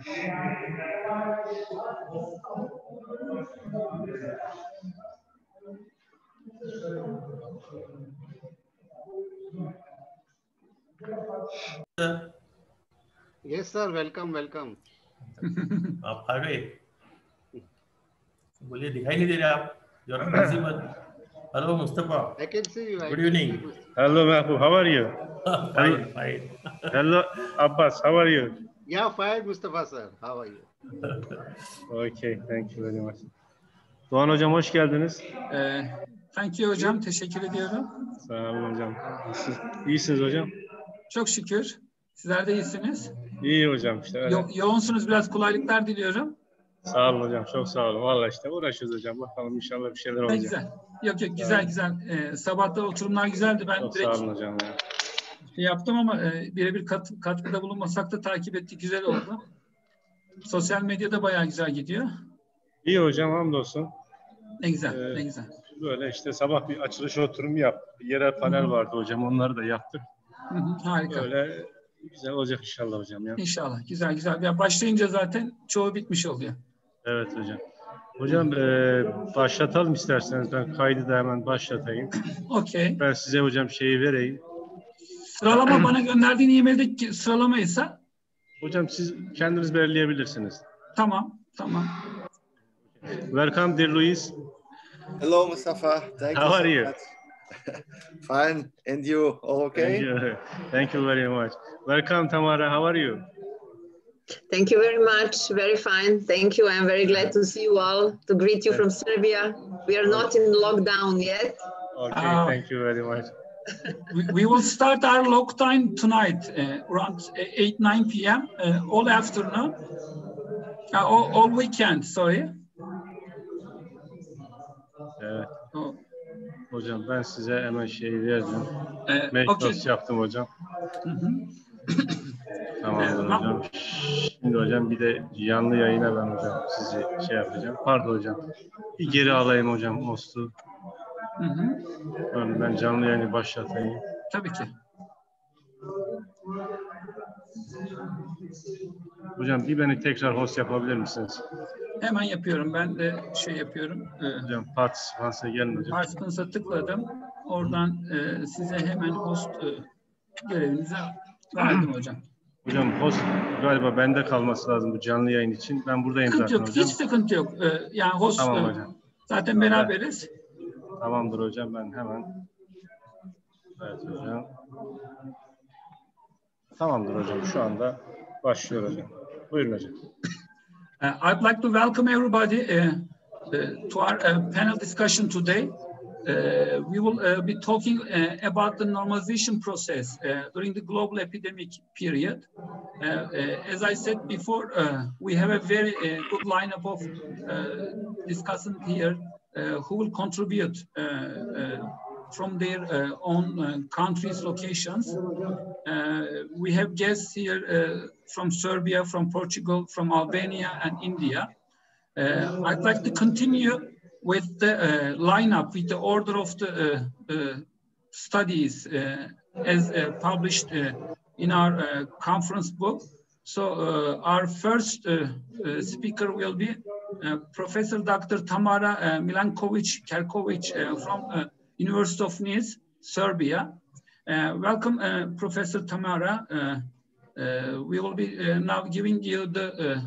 Yes, sir. Welcome, welcome. आप आ गए? बोलिए, दिखाई नहीं दे रहे आप. You're visible. Hello, Mustafa. I can see you. Good evening. Hello, Mahbub. How are you? Fine, fine. Hello, Abbas. How are you? Yeah, fine, Mustafa sir. How are you? Okay, thank you very much. Doğan hocam hoş geldiniz. Thank you hocam. Teşekkür ediyorum. Sağ olun hocam. İyisiniz hocam. Çok şükür. Sizler de iyisiniz. İyi hocam işte. Öyle. Yoğunsunuz. Biraz kolaylıklar diliyorum. Sağ olun hocam. Çok sağ olun. Vallahi işte uğraşıyoruz hocam. Bakalım inşallah bir şeyler olacak. Güzel. Yok güzel güzel. Sabahta oturumlar güzeldi. Ben çok direkt sağ olun hocam. yaptım ama birebir katkıda bulunmasak da takip ettik. Güzel oldu. Sosyal medyada bayağı güzel gidiyor. İyi hocam, hamdolsun. Ne güzel, ne güzel. Böyle işte sabah bir açılış oturumu yaptık. Bir yerel panel vardı hocam. Onları da yaptık. Harika. Böyle güzel olacak inşallah hocam. Ya. İnşallah. Güzel güzel. Ya başlayınca zaten çoğu bitmiş oluyor. Evet hocam. Hocam başlatalım isterseniz. Ben kaydı da hemen başlatayım. Okey. Ben size hocam şeyi vereyim. Sıralama bana gönderdiğin e-maildeki sıralamaysa? Hocam siz kendiniz belirleyebilirsiniz. Tamam. Tamam. Welcome dear Luis. Hello Mustafa. Thank How you are so you? much. Fine. And you? All okay? Thank you very much. Welcome Tamara. How are you? Thank you very much. Very fine. Thank you. I'm very glad to see you all, to greet you from Serbia. We are not in lockdown yet. Okay, thank you very much. We will start our lockdown tonight around 8-9 p.m. All afternoon. All weekend, sorry. Evet. Hocam ben size hemen şeyi verdim. Mail yaptım hocam. Tamamdır hocam. Şimdi hocam bir de canlı yayına ben hocam sizi şey yapacağım. Pardon hocam. Bir geri alayım hocam host'u. Ben canlı yayını başlatayım. Tabii ki. Hocam bir beni tekrar host yapabilir misiniz? Hemen yapıyorum. Ben de şey yapıyorum. Hocam participans'a gelin hocam. Participans'a tıkladım. Oradan size hemen host görevinizi verdim hocam. Hocam host galiba bende kalması lazım bu canlı yayın için. Ben buradayım sıkıntı zaten yok, hocam. Hiç sıkıntı yok. Yani host tamam, hocam. Zaten beraberiz. Tamamdır hocam, ben hemen. Evet hocam. Tamamdır hocam, şu anda başlıyor hocam. Buyurun hocam. I'd like to welcome everybody to our panel discussion today. We will be talking about the normalization process during the global epidemic period. As I said before, we have a very good lineup of discussants here who will contribute from their own countries' locations. We have guests here from Serbia, from Portugal, from Albania and India. I'd like to continue with the lineup, with the order of the studies as published in our conference book. So our first speaker will be Professor Dr. Tamara Milankovic-Kerkovic from University of Nice, Serbia. Welcome, Professor Tamara. We will be now giving you the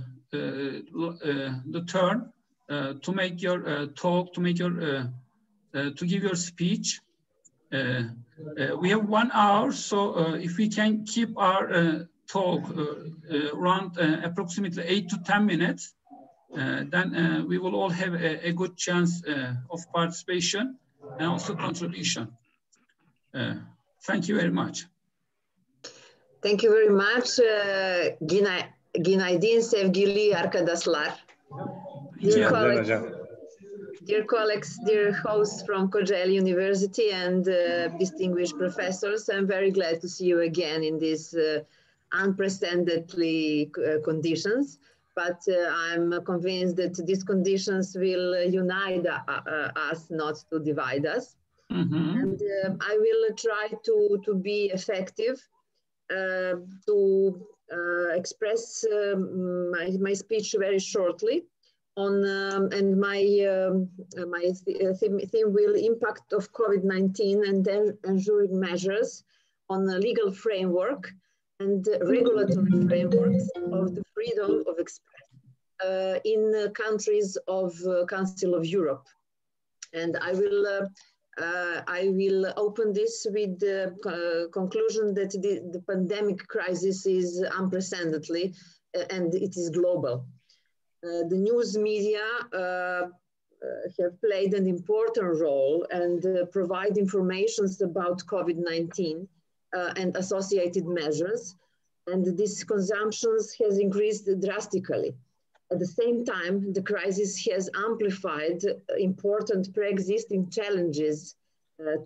turn to make your talk, to make your to give your speech. We have 1 hour, so if we can keep our talk around approximately 8 to 10 minutes, then we will all have a good chance of participation and also contribution. Thank you very much. Thank you very much. Günaydın sevgili arkadaşlar. Dear colleagues, dear hosts from Kocaeli University and distinguished professors, I'm very glad to see you again in these unprecedentedly conditions. But I'm convinced that these conditions will unite us, not to divide us. And I will try to be effective, to express my speech very shortly on, and my theme will impact of COVID-19 and then ensuring measures on the legal framework and regulatory frameworks of the freedom of expression in countries of Council of Europe. And I will open this with the conclusion that the pandemic crisis is unprecedented and it is global. The news media have played an important role and provide information about COVID-19 and associated measures. And this consumption has increased drastically. At the same time, the crisis has amplified important pre-existing challenges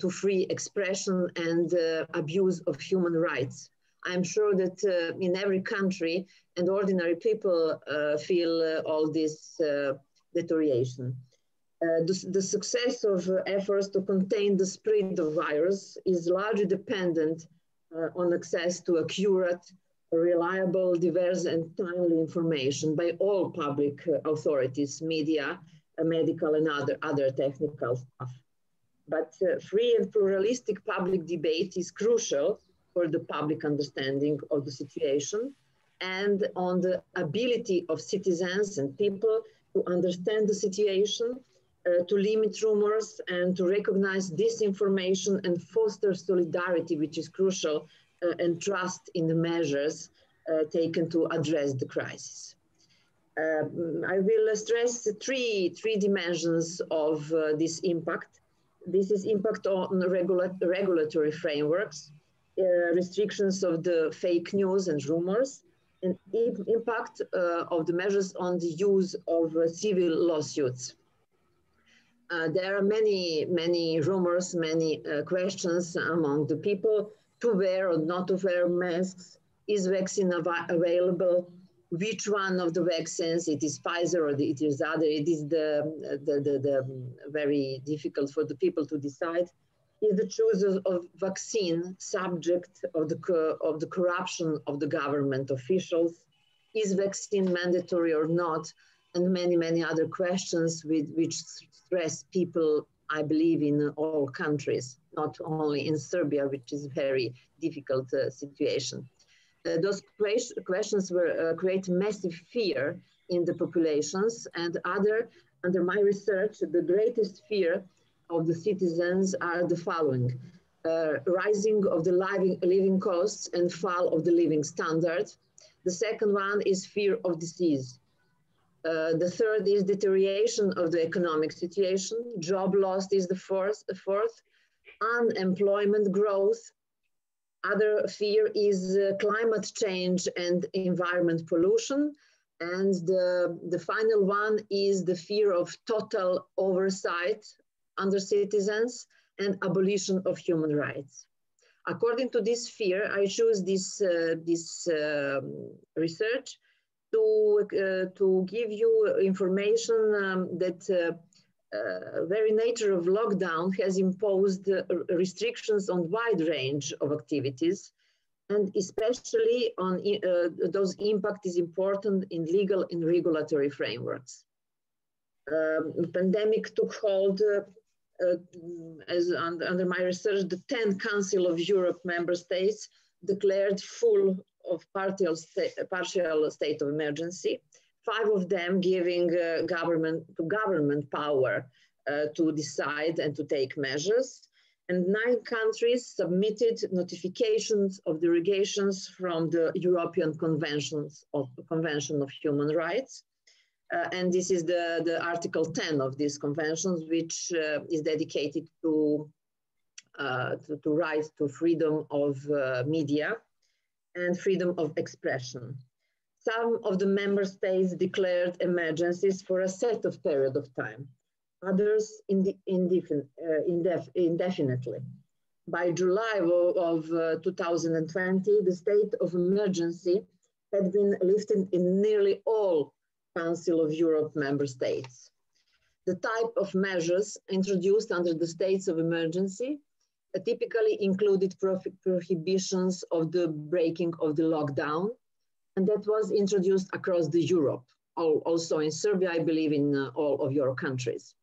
to free expression and abuse of human rights. I'm sure that in every country and ordinary people feel all this deterioration. The success of efforts to contain the spread of virus is largely dependent on access to accurate, reliable, diverse, and timely information by all public authorities, media, medical, and other technical staff. But free and pluralistic public debate is crucial for the public understanding of the situation and on the ability of citizens and people to understand the situation, to limit rumors and to recognize disinformation and foster solidarity, which is crucial, and trust in the measures taken to address the crisis. I will stress three dimensions of this impact. This is impact on regulatory frameworks, restrictions of the fake news and rumors, and impact of the measures on the use of civil lawsuits. There are many rumors, many questions among the people: to wear or not to wear masks, is vaccine available, which one of the vaccines, it is Pfizer or it is other, it is the very difficult for the people to decide. Is the choice of vaccine subject of the corruption of the government officials? Is vaccine mandatory or not? And many other questions which stress people, I believe, in all countries, not only in Serbia, which is a very difficult situation. Those questions create massive fear in the populations, and under my research, the greatest fear of the citizens are the following: rising of the living costs and fall of the living standard. The second one is fear of disease. The third is deterioration of the economic situation. Job loss is the fourth. Unemployment growth. Other fear is climate change and environment pollution. And the final one is the fear of total oversight under citizens and abolition of human rights. According to this fear, I choose this research to give you information that very nature of lockdown has imposed restrictions on wide range of activities, and especially on those impact is important in legal and regulatory frameworks. Pandemic took hold as under my research, the 10 Council of Europe member states declared full of partial state of emergency, 5 of them giving government power to decide and to take measures, and 9 countries submitted notifications of derogations from the European Convention of Human Rights. And this is the Article 10 of these conventions, which is dedicated to rights to freedom of media and freedom of expression. Some of the member states declared emergencies for a set of period of time, others indefinitely. By July of 2020, the state of emergency had been lifted in nearly all Council of Europe member states. The type of measures introduced under the states of emergency typically included prohibitions of the breaking of the lockdown, And that was introduced across the Europe, also in Serbia, I believe in all of your countries.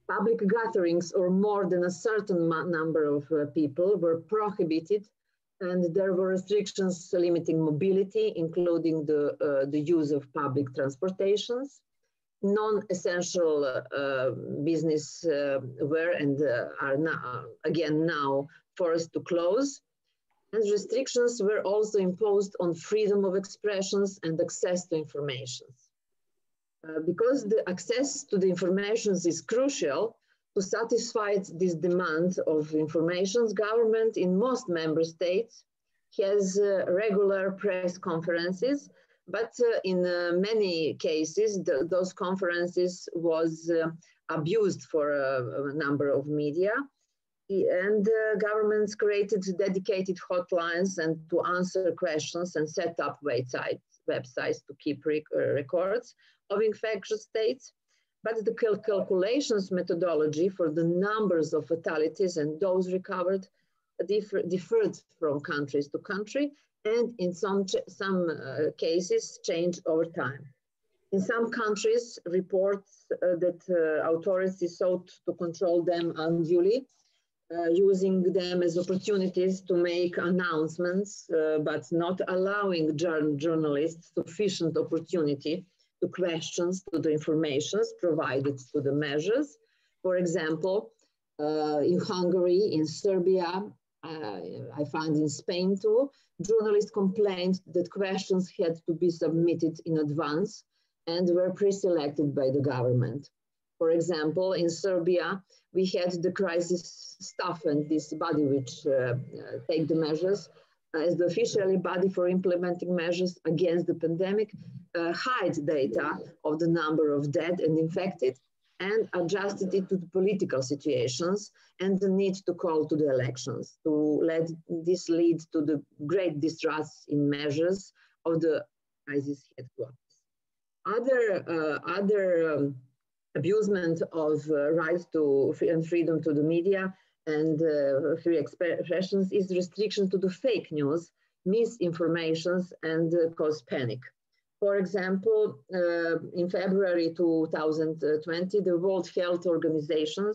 Public gatherings or more than a certain number of people were prohibited, and there were restrictions limiting mobility, including the use of public transportations. Non-essential business were and are now forced to close. And restrictions were also imposed on freedom of expressions and access to information. Because the access to the information is crucial to satisfy this demand of information, government in most member states has regular press conferences, but in many cases, those conferences was abused for a number of media. And governments created dedicated hotlines and to answer questions and set up websites to keep records of infectious states. But the calculations methodology for the numbers of fatalities and those recovered differed from countries to country, and in some cases changed over time. In some countries, reports that authorities sought to control them unduly, using them as opportunities to make announcements, but not allowing journalists sufficient opportunity to questions to the information provided to the measures. For example, in Hungary, in Serbia, I find in Spain too, journalists complained that questions had to be submitted in advance and were pre-selected by the government. For example, in Serbia, we had the crisis staff and this body which take the measures as the official body for implementing measures against the pandemic, hide data of the number of dead and infected and adjusted it to the political situations and the need to call to the elections to let this lead to the great distrust in measures of the crisis headquarters. Other abusement of rights to and freedom to the media and free expressions is restriction to the fake news, misinformations, and cause panic. For example, in February 2020, the World Health Organization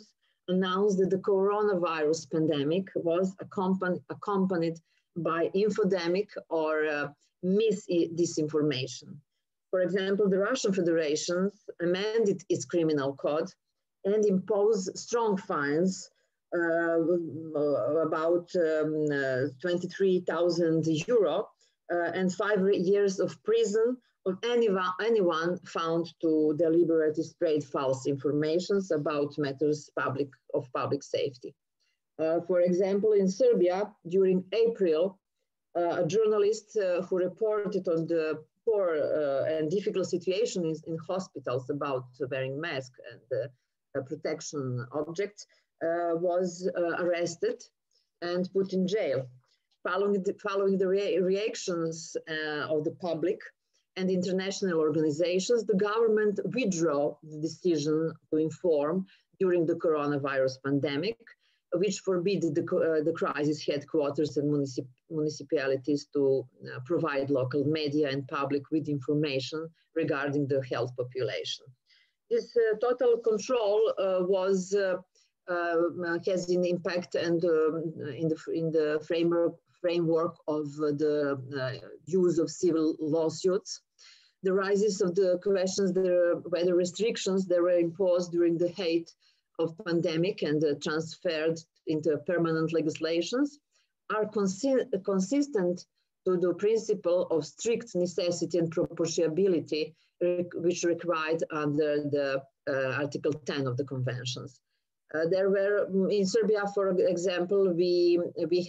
announced that the coronavirus pandemic was accompanied by infodemic or disinformation. For example, the Russian Federation amended its criminal code and imposed strong fines, about 23,000 euro and 5 years of prison of anyone found to deliberately spread false information about matters of public safety. For example, in Serbia, during April, a journalist who reported on the poor and difficult situations in hospitals about wearing masks and protection objects was arrested and put in jail. Following the reactions of the public and international organizations, the government withdrew the decision to inform during the coronavirus pandemic, which forbid the crisis headquarters and municipalities to provide local media and public with information regarding the health population. This total control has an impact and in the framework of the use of civil lawsuits. The rises of the questions whether restrictions that were imposed during the height of pandemic and transferred into permanent legislations are consistent to the principle of strict necessity and proportionality, which required under the Article 10 of the conventions. There were, in Serbia, for example, we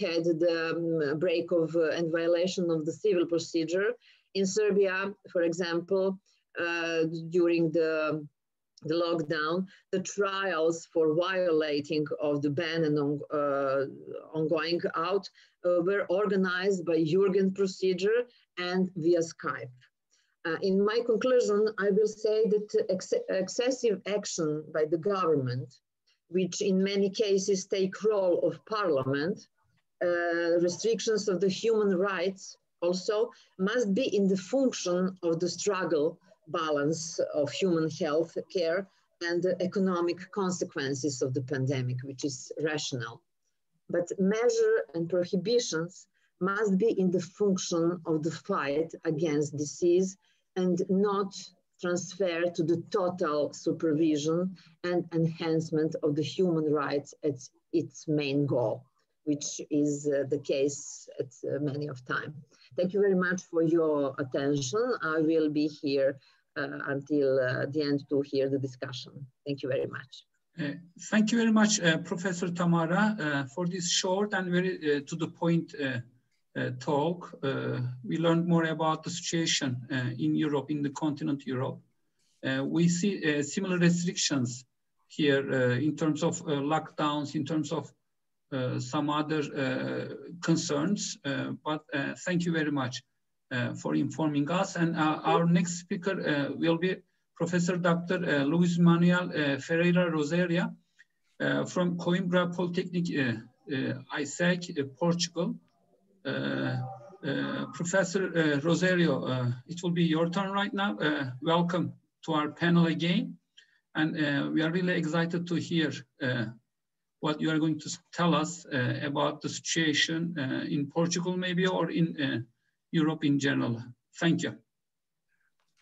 had the break of and violation of the civil procedure. In Serbia, for example, during the lockdown, the trials for violating of the ban and ongoing out were organized by Jurgen procedure and via Skype. In my conclusion, I will say that excessive action by the government, which in many cases take role of parliament, restrictions of the human rights also must be in the function of the struggle balance of human health care and the economic consequences of the pandemic, which is rational. But measure and prohibitions must be in the function of the fight against disease and not transfer to the total supervision and enhancement of the human rights as its main goal, which is the case at many of time. Thank you very much for your attention. I will be here until the end to hear the discussion. Thank you very much. Thank you very much, Professor Tamara, for this short and very to the point talk. We learned more about the situation in Europe, in the continent Europe. We see similar restrictions here in terms of lockdowns, in terms of some other concerns, but thank you very much for informing us. And our next speaker will be Professor Dr. Luis Manuel Ferreira Rosaria from Coimbra Polytechnic, ISEC, Portugal. Professor Rosario, it will be your turn right now. Welcome to our panel again. And we are really excited to hear what you are going to tell us about the situation in Portugal maybe, or in Europe in general. Thank you.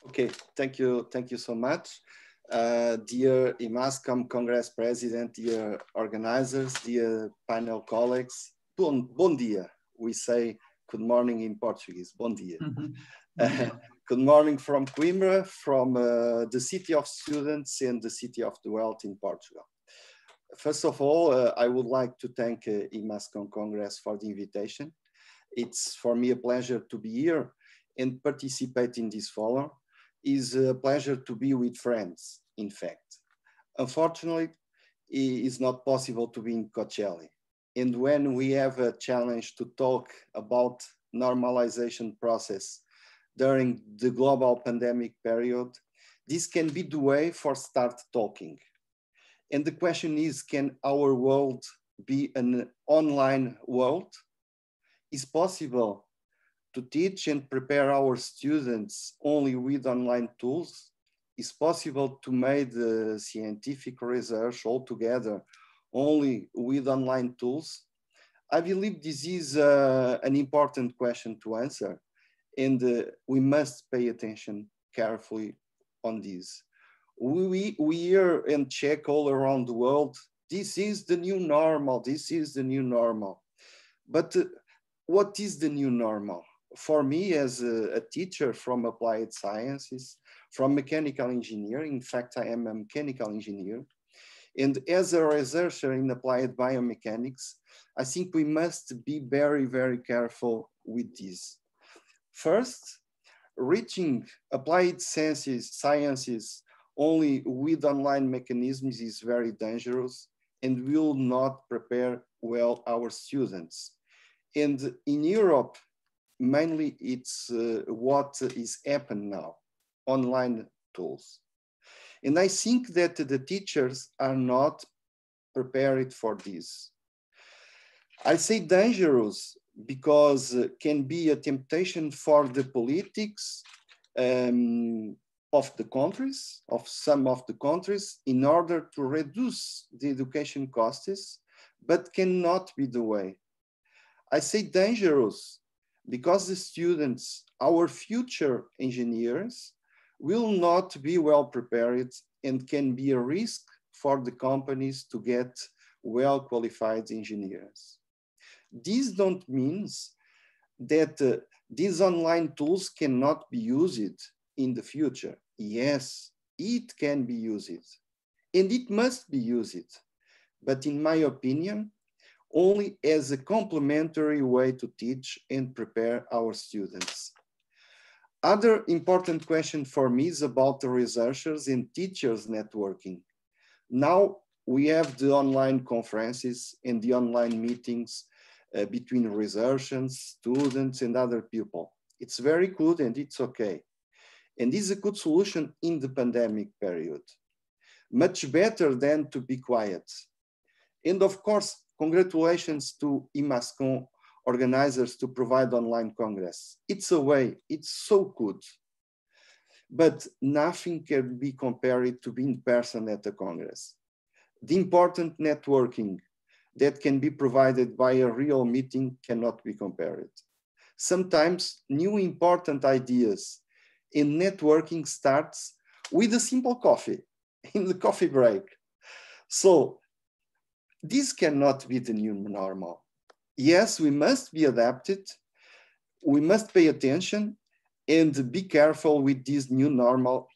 Okay, thank you so much. Dear Imascon Congress President, dear organizers, dear panel colleagues, bom dia. We say good morning in Portuguese, bom dia. Good morning from Coimbra, from the city of students and the city of the world in Portugal. First of all, I would like to thank Imascon Congress for the invitation. It's for me a pleasure to be here and participate in this forum. It's a pleasure to be with friends, in fact. Unfortunately, it is not possible to be in Coachella. And when we have a challenge to talk about normalization process during the global pandemic period, this can be the way for start talking. And the question is, can our world be an online world? Is possible to teach and prepare our students only with online tools? Is possible to make the scientific research altogether only with online tools? I believe this is an important question to answer, and we must pay attention carefully on this. We hear and check all around the world, this is the new normal, this is the new normal. But what is the new normal? For me, as a teacher from applied sciences, from mechanical engineering, in fact, I am a mechanical engineer, and as a researcher in applied biomechanics, I think we must be very, very careful with this. First, reaching applied sciences only with online mechanisms is very dangerous and will not prepare well our students. And in Europe, mainly it's what is happening now, online tools. And I think that the teachers are not prepared for this. I say dangerous because it can be a temptation for the politics of the countries, of some of the countries, in order to reduce the education costs, but cannot be the way. I say dangerous because the students, our future engineers, will not be well prepared and can be a risk for the companies to get well qualified engineers. This don't mean that these online tools cannot be used in the future. Yes, it can be used and it must be used, but in my opinion, only as a complementary way to teach and prepare our students. Other important question for me is about the researchers and teachers networking. Now we have the online conferences and the online meetings between researchers, students, and other people. It's very good and it's okay. And this is a good solution in the pandemic period. Much better than to be quiet. And of course, congratulations to Imascon organizers to provide online congress. It's a way, it's so good. But nothing can be compared to being in person at the congress. The important networking that can be provided by a real meeting cannot be compared. Sometimes new important ideas in networking starts with a simple coffee in the coffee break. So this cannot be the new normal. Yes, we must be adapted. We must pay attention and be careful with this new normal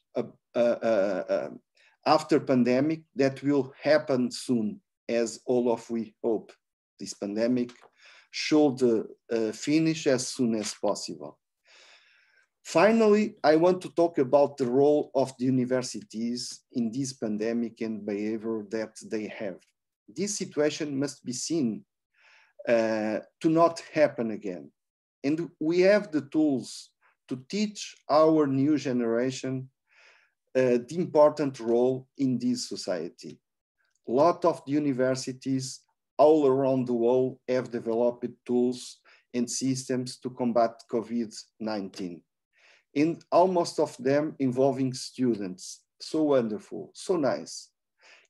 after pandemic that will happen soon, as all of we hope. This pandemic should finish as soon as possible. Finally, I want to talk about the role of the universities in this pandemic and behavior that they have. This situation must be seen to not happen again. And we have the tools to teach our new generation the important role in this society. A lot of the universities all around the world have developed tools and systems to combat COVID-19. And almost of them involving students. So wonderful, so nice.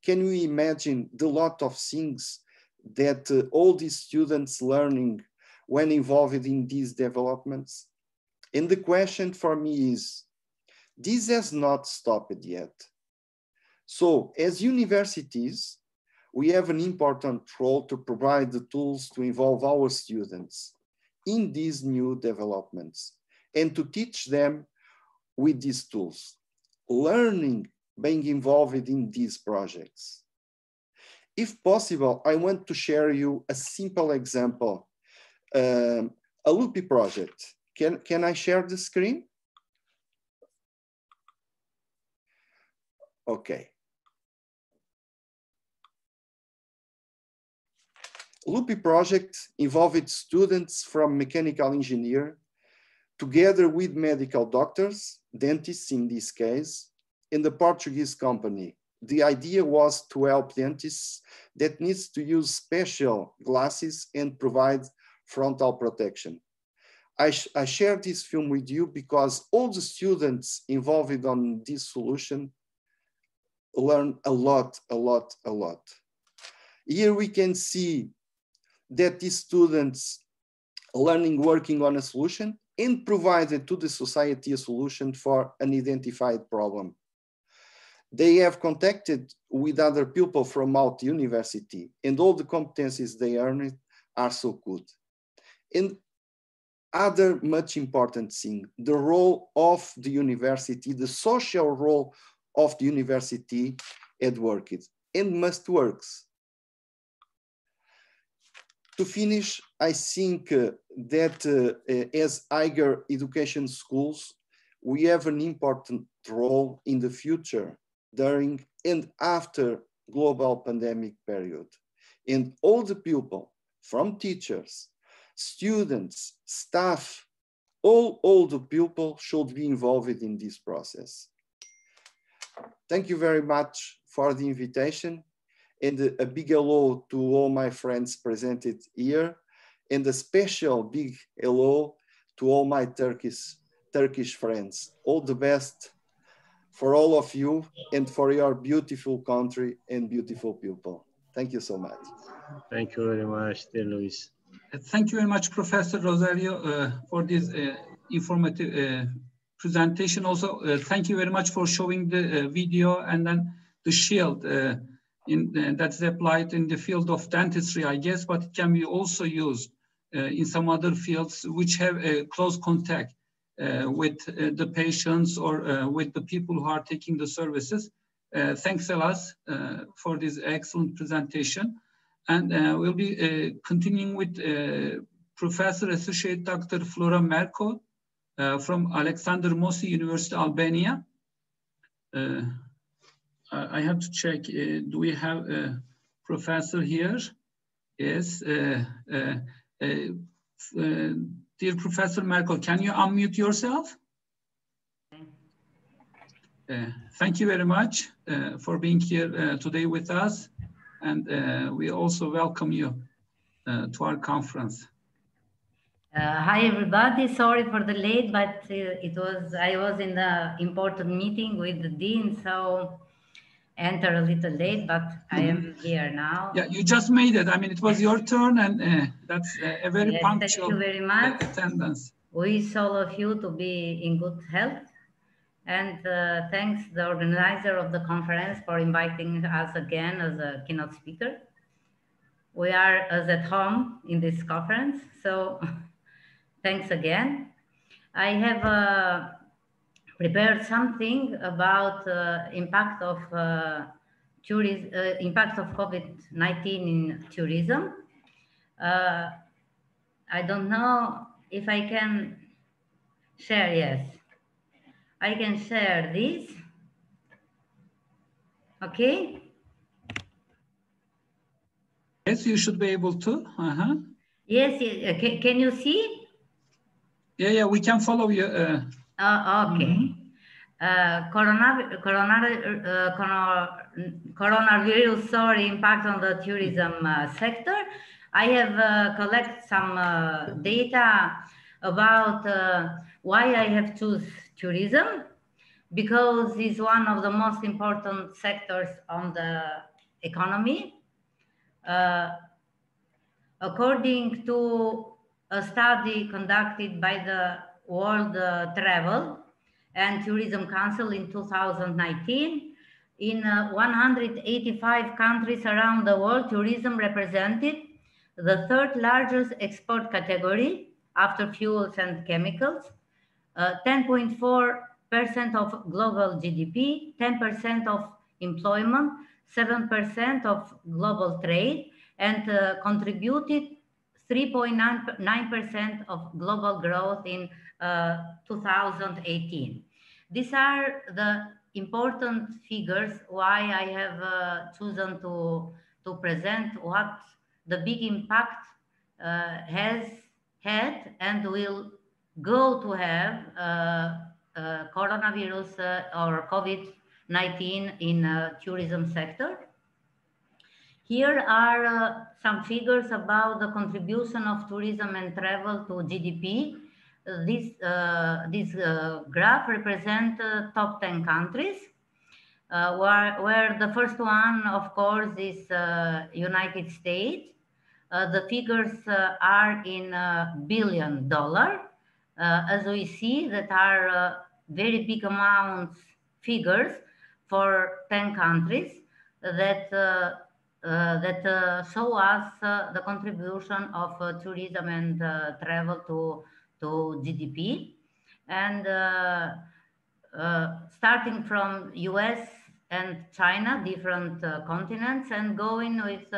Can we imagine the lot of things that all these students learning when involved in these developments? And the question for me is, this has not stopped yet. So as universities, we have an important role to provide the tools to involve our students in these new developments and to teach them with these tools, learning, being involved in these projects. If possible, I want to share you a simple example, a Loopy project. Can I share the screen? Okay. Loopy project involved students from mechanical engineer together with medical doctors, dentists in this case, in the Portuguese company. The idea was to help dentists that needs to use special glasses and provide frontal protection. I share this film with you because all the students involved on this solution learn a lot. Here we can see that these students learning working on a solution and provided to the society a solution for an identified problem. They have contacted with other people from out the university and all the competencies they earned are so good. And other much important thing, the role of the university, the social role of the university at work and must works. To finish, I think that as higher education schools, we have an important role in the future, during and after global pandemic period. And all the people, from teachers, students, staff, all the people should be involved in this process. Thank you very much for the invitation. And a big hello to all my friends presented here, and a special big hello to all my Turkish friends. All the best for all of you and for your beautiful country and beautiful people. Thank you so much. Thank you very much, dear Luis. Thank you very much, Professor Rosario, for this informative presentation. Also, thank you very much for showing the video and then the shield that's applied in the field of dentistry, I guess, but it can be also used in some other fields which have a close contact with the patients or with the people who are taking the services. Thanks a lot for this excellent presentation. And we'll be continuing with Professor Associate Dr. Flora Merko from Alexander Mosi University, Albania. I have to check, do we have a professor here? Yes. Dear Professor Merkel, can you unmute yourself? Thank you very much for being here today with us. And we also welcome you to our conference. Hi everybody, sorry for the late, but I was in the important meeting with the dean, so enter a little late, but I am here now. Yeah, you just made it. I mean, it was your turn, and that's a very Yes, punctual thank you very much. attendance. Wish all of you to be in good health, and thanks the organizer of the conference for inviting us again as a keynote speaker. We are as at home in this conference, so thanks again. I have prepared something about impact of impact of COVID-19 in tourism. I don't know if I can share. Yes, I can share this. Okay. Yes, you should be able to. Yes. Can you see? Yeah, we can follow you. Okay. Coronavirus, sorry, impact on the tourism sector. I have collected some data about why I have choose tourism, because it's one of the most important sectors on the economy. According to a study conducted by the World Travel and Tourism Council in 2019, in 185 countries around the world, tourism represented the third largest export category after fuels and chemicals, 10.4% of global GDP, 10% of employment, 7% of global trade, and contributed 3.9% of global growth in 2018. These are the important figures why I have chosen to present what the big impact has had and will go to have coronavirus or COVID-19 in tourism sector. Here are some figures about the contribution of tourism and travel to GDP. This graph represents top 10 countries, where the first one, of course, is United States. The figures are in $1 billion. As we see, that are very big amounts figures for 10 countries that show us the contribution of tourism and travel to GDP. And starting from US and China, different continents, and going with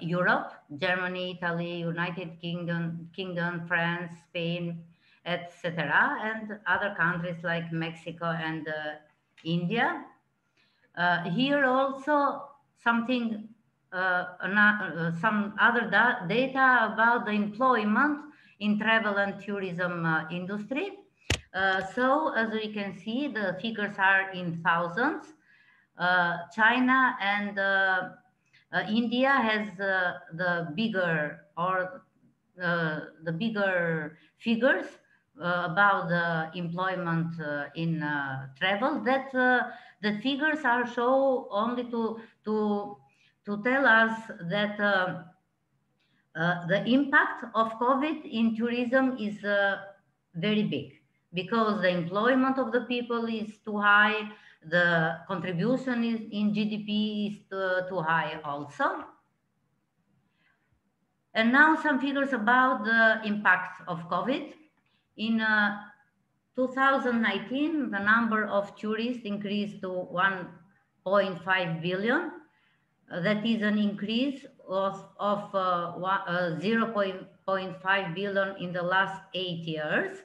Europe, Germany, Italy, United Kingdom, France, Spain, etc., and other countries like Mexico and India. Here also something, some other data about the employment in travel and tourism industry. So as we can see, the figures are in thousands. China and India has the bigger figures about the employment in travel. That the figures are shown only to tell us that the impact of COVID in tourism is very big, because the employment of the people is too high, the contribution is in GDP is too high also. And now some figures about the impact of COVID. In 2019, the number of tourists increased to 1.5 billion. That is an increase of 0.5 billion in the last 8 years.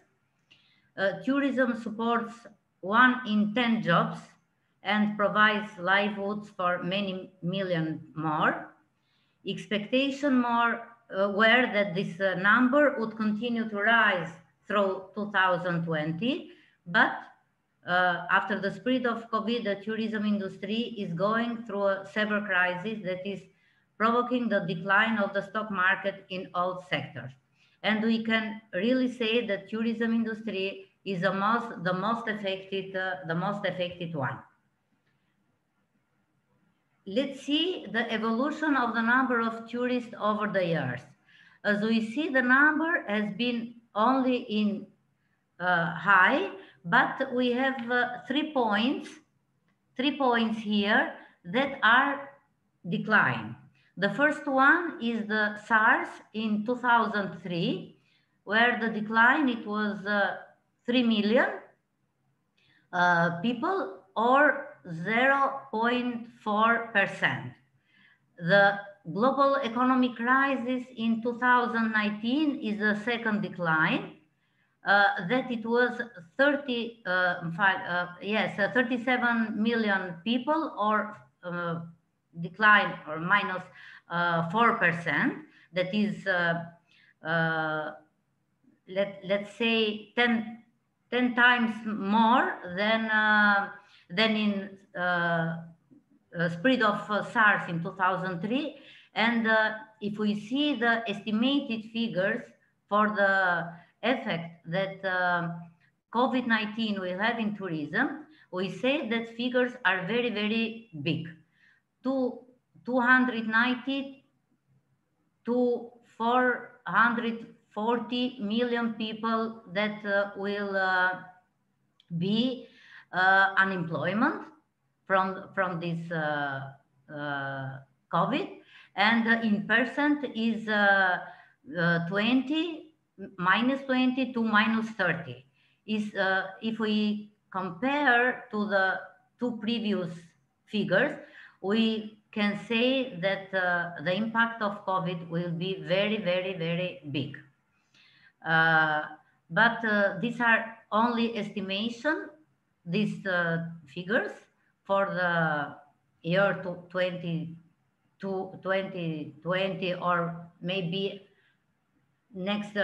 Tourism supports 1 in 10 jobs and provides livelihoods for many million more. Expectation were that this number would continue to rise through 2020, but after the spread of COVID, the tourism industry is going through a severe crisis that is provoking the decline of the stock market in all sectors. And we can really say that tourism industry is the most affected one. Let's see the evolution of the number of tourists over the years. As we see, the number has been only in high, but we have 3 points here that are decline. The first one is the SARS in 2003, where the decline, it was 3 million people, or 0.4%. The global economic crisis in 2019 is the second decline, that it was 37 million people, or decline, or minus 4%. That is, let's say 10 times more than in spread of SARS in 2003. And if we see the estimated figures for the effect that COVID-19 will have in tourism, we say that figures are very, very big. 290 to 440 million people that will be unemployment from this COVID, and in percent is minus 20 to minus 30. Is if we compare to the two previous figures, we can say that the impact of COVID will be very, very, very big. But these are only estimation, these figures for the year 2020, or maybe next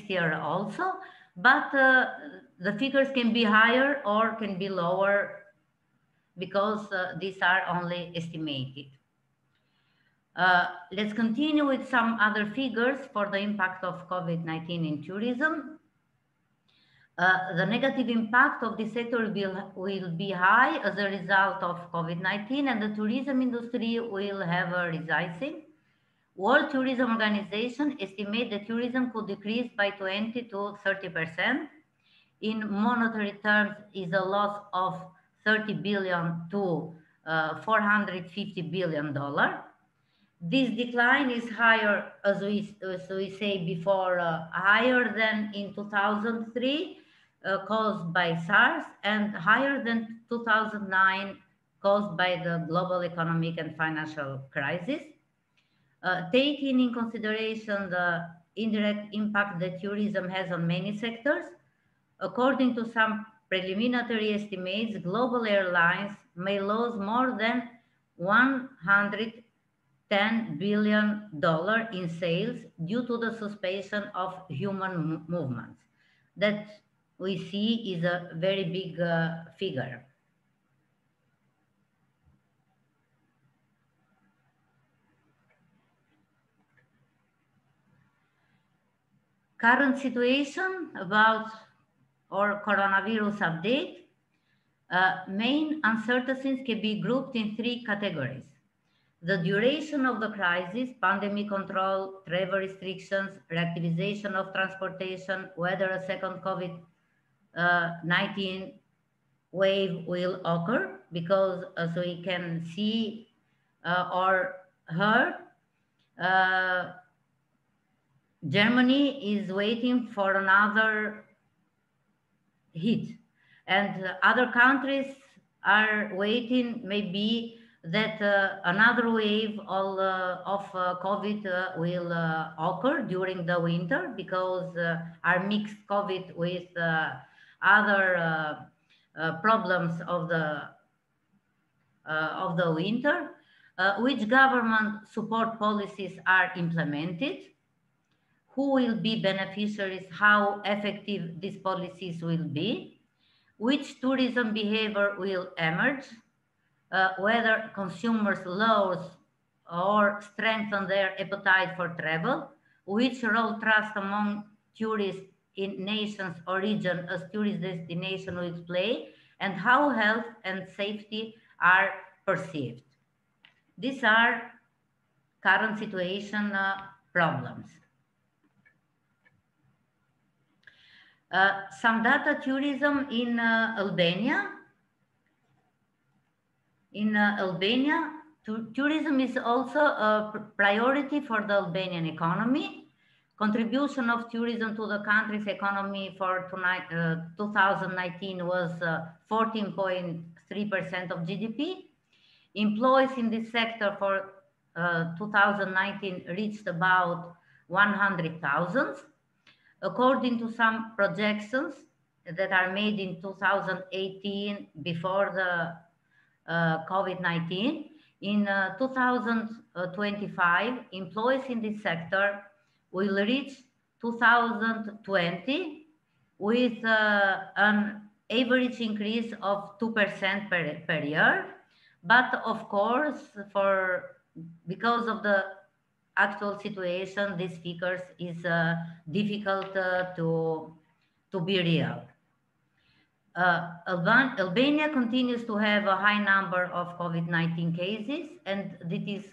year also. But the figures can be higher or can be lower, because these are only estimated. Let's continue with some other figures for the impact of COVID-19 in tourism. The negative impact of this sector will be high as a result of COVID-19, and the tourism industry will have a resizing. World Tourism Organization estimate that tourism could decrease by 20 to 30%. In monetary terms, is a loss of 30 billion to $450 billion. This decline is higher, as we say before, higher than in 2003, caused by SARS, and higher than 2009, caused by the global economic and financial crisis. Taking in consideration the indirect impact that tourism has on many sectors, according to some preliminary estimates, global airlines may lose more than $110 billion in sales due to the suspension of human movements. That we see is a very big figure. Current situation about our coronavirus update. Main uncertainties can be grouped in 3 categories. The duration of the crisis, pandemic control, travel restrictions, reactivation of transportation, whether a second COVID-19 wave will occur, because as we can see or heard, Germany is waiting for another hit, and other countries are waiting maybe that another wave of COVID will occur during the winter, because are mixed COVID with other problems of the winter. Which government support policies are implemented? Who will be beneficiaries? How effective these policies will be? Which tourism behavior will emerge? Whether consumers lose or strengthen their appetite for travel, which role trust among tourists in nations or region as tourist destination will play, and how health and safety are perceived. These are current situation problems. Some data tourism in Albania. In Albania, tourism is also a priority for the Albanian economy. Contribution of tourism to the country's economy for 2019 was 14.3% of GDP. Employees in this sector for 2019 reached about 100,000. According to some projections that are made in 2018 before the COVID-19, in 2025, employees in this sector will reach 2020 with an average increase of 2% per year. But of course, because of the actual situation, these figures is difficult to be real. Albania continues to have a high number of COVID-19 cases, and this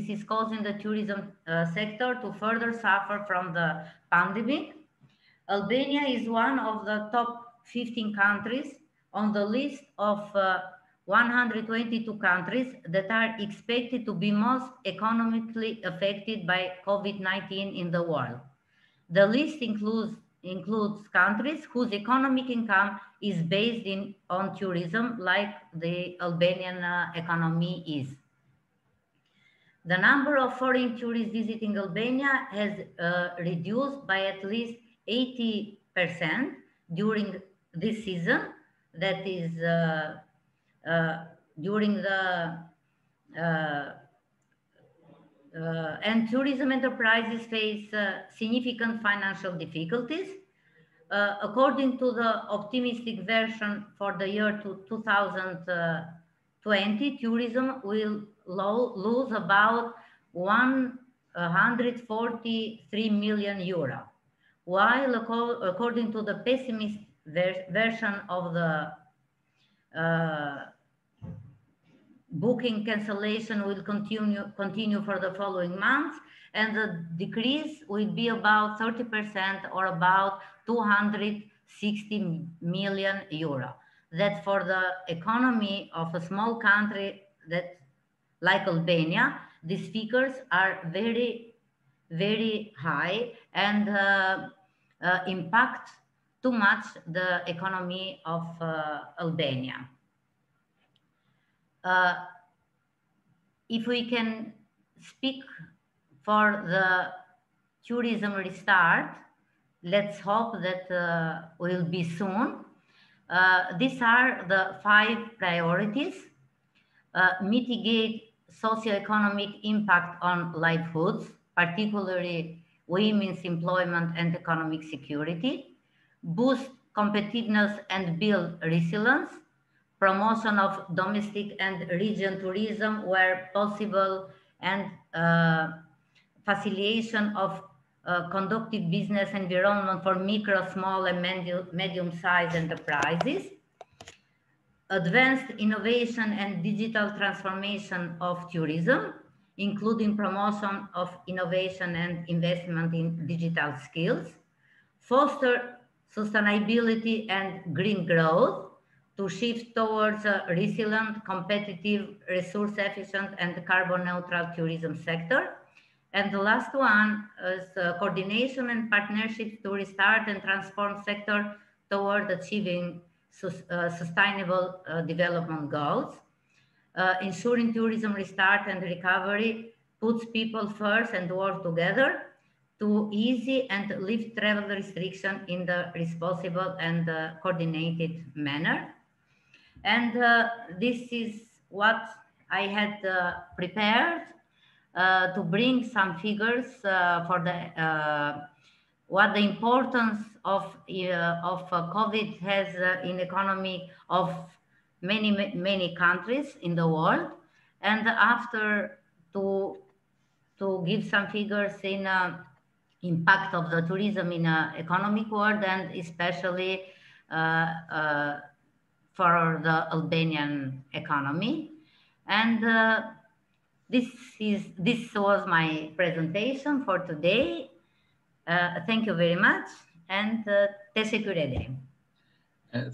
is causing the tourism sector to further suffer from the pandemic. Albania is one of the top 15 countries on the list of 122 countries that are expected to be most economically affected by COVID-19 in the world. The list includes countries whose economic income is based on tourism, like the Albanian economy is. The number of foreign tourists visiting Albania has reduced by at least 80% during this season. That is during the and tourism enterprises face significant financial difficulties. According to the optimistic version for the year 2020, tourism will lose about 143 million euro, while according to the pessimistic version of the booking cancellation will continue for the following months, and the decrease will be about 30% or about 260 million euro. That for the economy of a small country that like Albania, these figures are very, very high and impact too much the economy of Albania. If we can speak for the tourism restart, let's hope that will be soon. These are the 5 priorities. Mitigate socioeconomic impact on livelihoods, particularly women's employment and economic security. Boost competitiveness and build resilience. Promotion of domestic and region tourism where possible, and facilitation of conducive business environment for micro, small, and medium-sized enterprises. Advanced innovation and digital transformation of tourism, including promotion of innovation and investment in digital skills. Foster sustainability and green growth to shift towards a resilient, competitive, resource-efficient, and carbon-neutral tourism sector. And the last one is coordination and partnerships to restart and transform sector toward achieving sustainable development goals. Ensuring tourism restart and recovery puts people first and work together to ease and lift travel restriction in the responsible and coordinated manner. And this is what I had prepared to bring some figures for the what the importance of COVID has in economy of many countries in the world, and after to give some figures in impact of the tourism in an economic world, and especially for the Albanian economy. And this was my presentation for today. Thank you very much, and teşekkür ederim.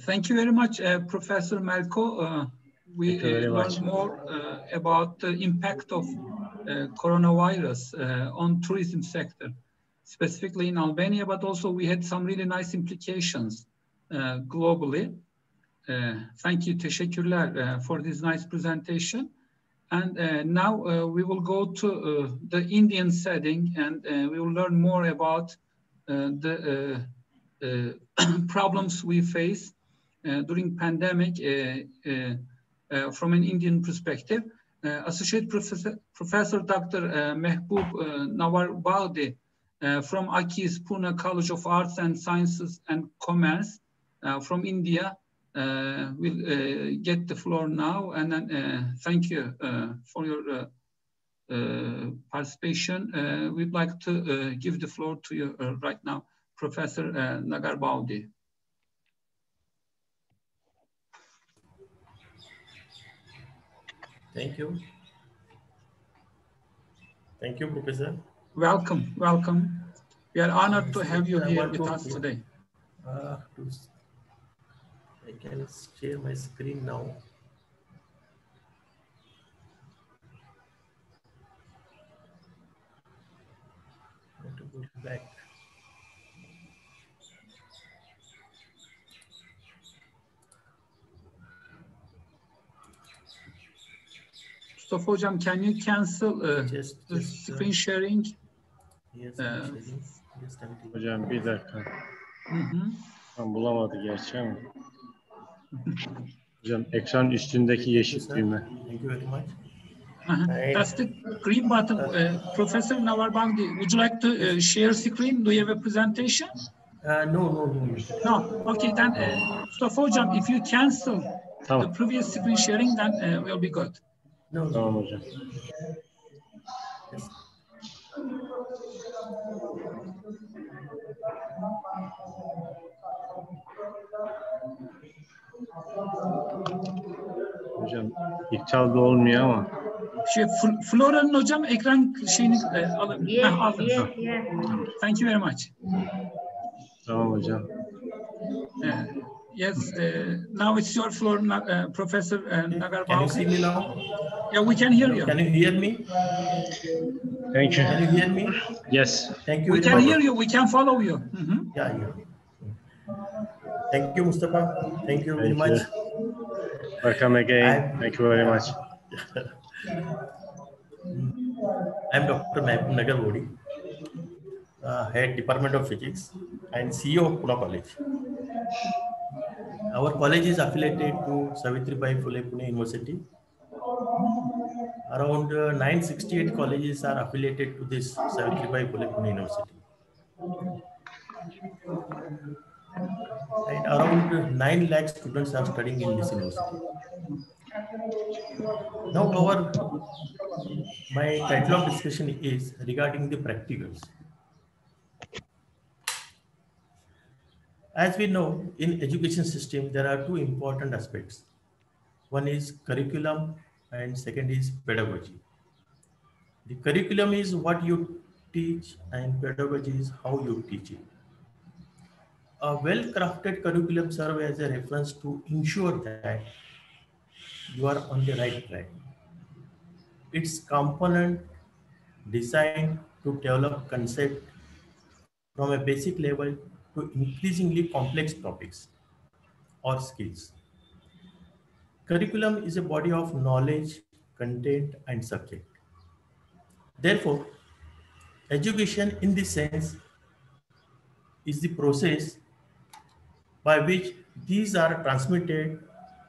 Thank you very much, Professor Melko. We learned more about the impact of coronavirus on tourism sector, specifically in Albania, but also we had some really nice implications globally. Thank you, teşekkürler, for this nice presentation. And now we will go to the Indian setting, and we will learn more about the problems we face during pandemic from an Indian perspective. Associate Professor Dr. Mehboob Nawarbadi from AKI's Pune College of Arts and Sciences and Commerce from India will get the floor now. And then thank you for your participation. We'd like to give the floor to you right now, Professor Nawarbadi. Thank you. Thank you, Professor. Welcome, welcome. We are honored to have you here with us today. I can share my screen now. I have to go back. Mustafa Hocam, can you cancel the screen sharing? Yes, I'm sharing. Yes, Hocam bir dakika. Tam bulamadı gerçi ama. Hocam ekran üstündeki yeşil düğme. Thank you very much. That's the green button. Professor Nawarbadi, would you like to share screen? Do you have a presentation? No. No. Okay, then Mustafa Hocam, if you cancel the previous screen sharing, then we'll be good. No. Tamam hocam. Yes. Hocam iptal da olmuyor ama. Flora'nın hocam ekran şeyini alın. Yes. Thank you very much. Tamam hocam. Yes, now it's your floor, Professor Nawarbadi. Can you see me now? Yeah, we can hear you. Can you hear me? Thank you. Can you hear me? Yes. Thank you. We can hear you. We can follow you. Yeah. Thank you, Mustafa. Thank you very much. Welcome again. Thank you very much. I'm Dr. Mehboob Nawarbadi, Head Department of Physics and CEO of Pune College. Our college is affiliated to Savitribai Phule Pune University. Around 968 colleges are affiliated to this Savitribai Phule Pune University. And around 9 lakh students are studying in this university. Now my title of discussion is regarding the practicals. As we know, in education system, there are two important aspects. One is curriculum and second is pedagogy. The curriculum is what you teach and pedagogy is how you teach it. A well-crafted curriculum serves as a reference to ensure that you are on the right track. Its component designed to develop concept from a basic level to increasingly complex topics or skills. Curriculum is a body of knowledge, content, and subject. Therefore, education in this sense is the process by which these are transmitted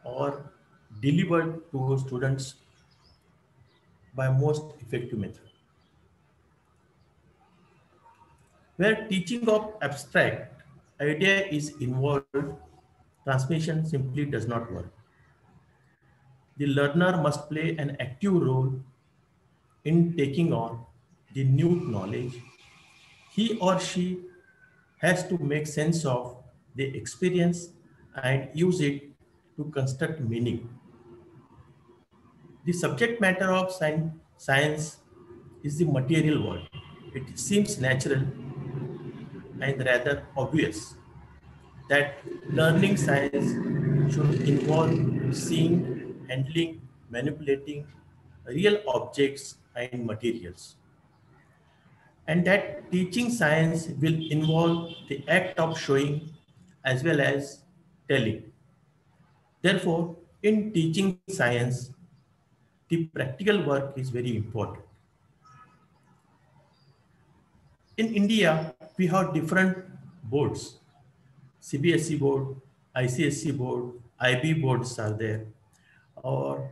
or delivered to students by most effective method. Where teaching of abstract idea is involved, transmission simply does not work. The learner must play an active role in taking on the new knowledge He or she has to make sense of the experience and use it to construct meaning. The subject matter of science is the material world. It seems natural and rather obvious that learning science should involve seeing, handling, manipulating real objects and materials, and that teaching science will involve the act of showing as well as telling. Therefore, in teaching science, the practical work is very important. In India, we have different boards. CBSE board, ICSE board, IB boards are there, or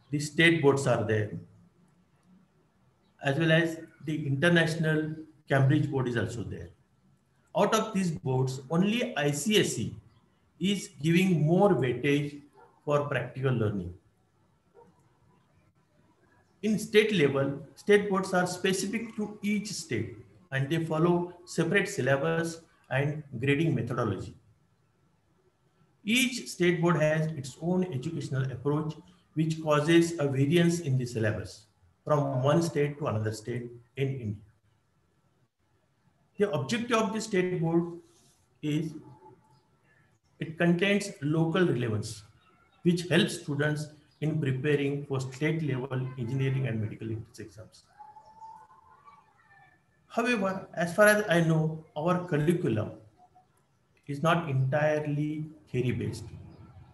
the state boards are there, as well as the international Cambridge board is also there. Out of these boards, only ICSE is giving more weightage for practical learning. In state level, state boards are specific to each state and they follow separate syllabus and grading methodology. Each state board has its own educational approach, which causes a variance in the syllabus from one state to another state in India. The objective of the state board is it contains local relevance, which helps students in preparing for state level engineering and medical entrance exams. However, as far as I know, our curriculum is not entirely theory based.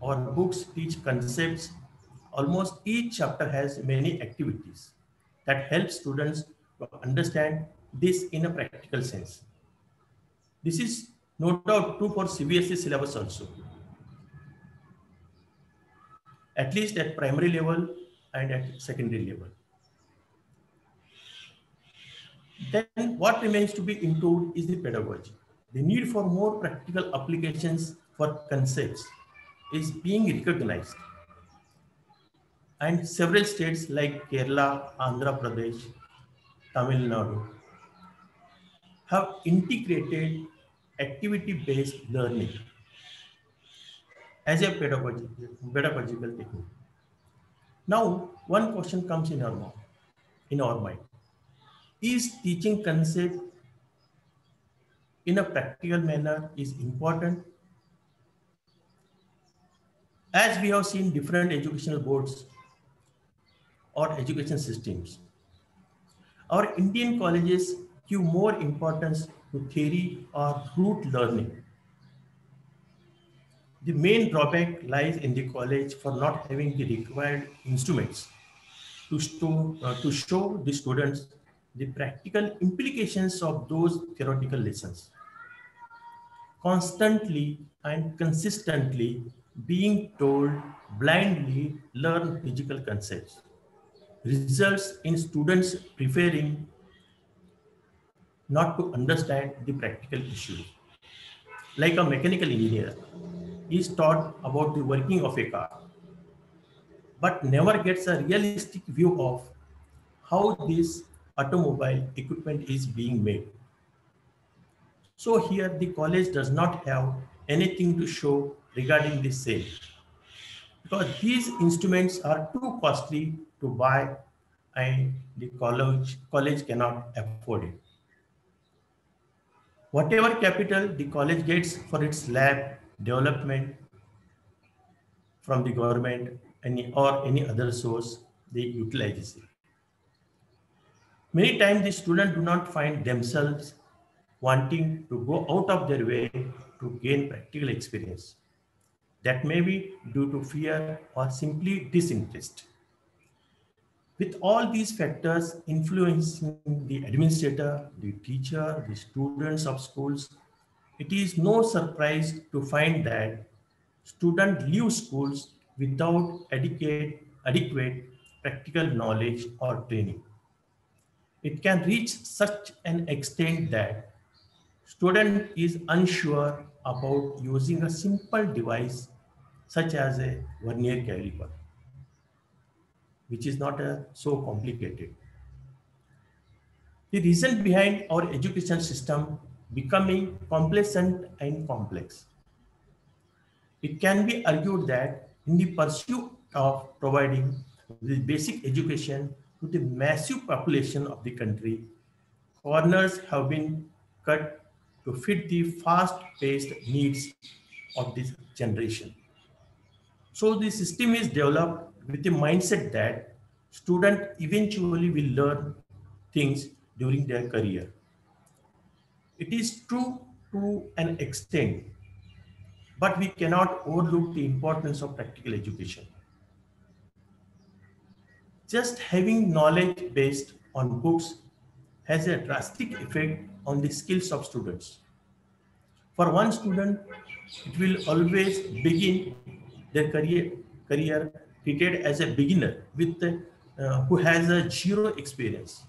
Our books teach concepts. Almost each chapter has many activities that help students to understand this in a practical sense. This is no doubt true for CBSE syllabus also, at least at primary level and at secondary level. Then what remains to be improved is the pedagogy. The need for more practical applications for concepts is being recognized. And several states like Kerala, Andhra Pradesh, Tamil Nadu have integrated activity-based learning as a pedagogical technique. Now, one question comes in our mind. Is teaching concept in a practical manner is important? As we have seen different educational boards or education systems, our Indian colleges give more importance to theory or rote learning. The main drawback lies in the college for not having the required instruments to show the students the practical implications of those theoretical lessons. Constantly and consistently being told blindly learn physical concepts results in students preferring not to understand the practical issues. Like a mechanical engineer is taught about the working of a car, but never gets a realistic view of how this automobile equipment is being made. So here the college does not have anything to show regarding the same, because these instruments are too costly to buy and the college cannot afford it. Whatever capital the college gets for its lab development from the government or any other source, they utilize it. Many times the students do not find themselves wanting to go out of their way to gain practical experience. That may be due to fear or simply disinterest. With all these factors influencing the administrator, the teacher, the students of schools, it is no surprise to find that students leave schools without adequate practical knowledge or training. It can reach such an extent that student is unsure about using a simple device such as a vernier caliper, which is not so complicated. The reason behind our education system becoming complacent and complex. It can be argued that in the pursuit of providing the basic education to the massive population of the country, corners have been cut to fit the fast-paced needs of this generation. So the system is developed with the mindset that students eventually will learn things during their career. It is true to an extent, but we cannot overlook the importance of practical education. Just having knowledge based on books has a drastic effect on the skills of students. For one student, it will always begin their career treated as a beginner who has a zero experience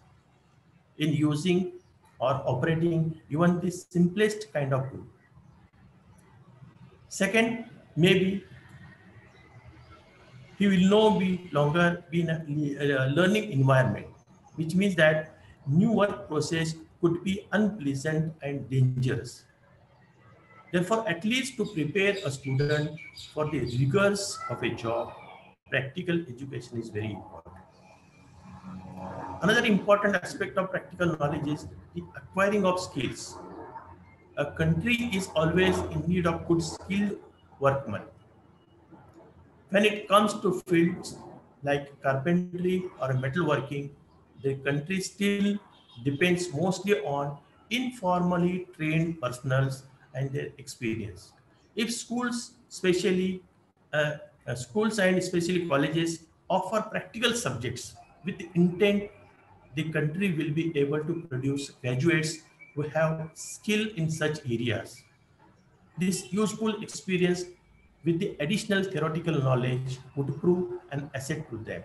in using or operating even the simplest kind of tool. Second, maybe he will no be longer be in a learning environment, which means that new work process could be unpleasant and dangerous. Therefore, at least to prepare a student for the rigors of a job, practical education is very important. Another important aspect of practical knowledge is the acquiring of skills. A country is always in need of good skilled workmen. When it comes to fields like carpentry or metalworking, the country still depends mostly on informally trained personnel and their experience. If uh, schools and especially colleges offer practical subjects with the intent, the country will be able to produce graduates who have skill in such areas. This useful experience with the additional theoretical knowledge would prove an asset to them,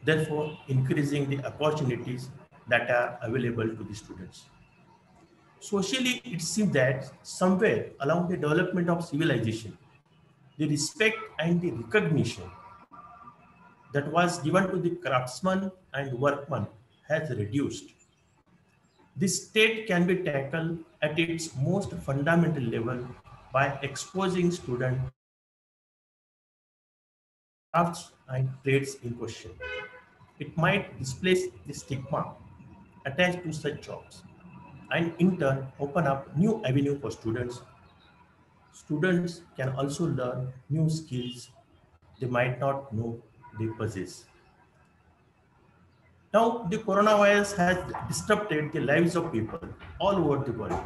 therefore increasing the opportunities that are available to the students. Socially, it seems that somewhere along the development of civilization, the respect and the recognition that was given to the craftsman and workman has reduced. This state can be tackled at its most fundamental level by exposing students crafts and trades in question. It might displace the stigma attached to such jobs and in turn open up new avenue for students. Students can also learn new skills they might not know they possess. Now, the coronavirus has disrupted the lives of people all over the world,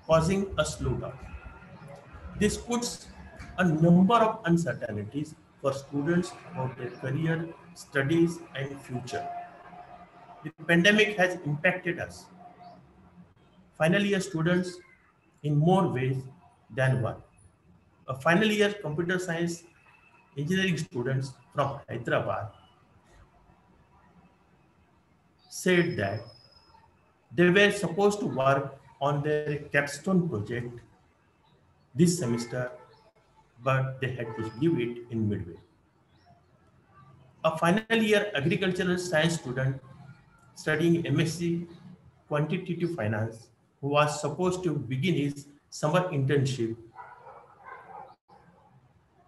causing a slowdown. This puts a number of uncertainties for students about their career, studies, and future. The pandemic has impacted us, final year students, in more ways than one. A final year computer science engineering students from Hyderabad said that they were supposed to work on their capstone project this semester, but they had to leave it in midway. A final year agricultural science student studying MSc Quantitative Finance, who was supposed to begin his summer internship,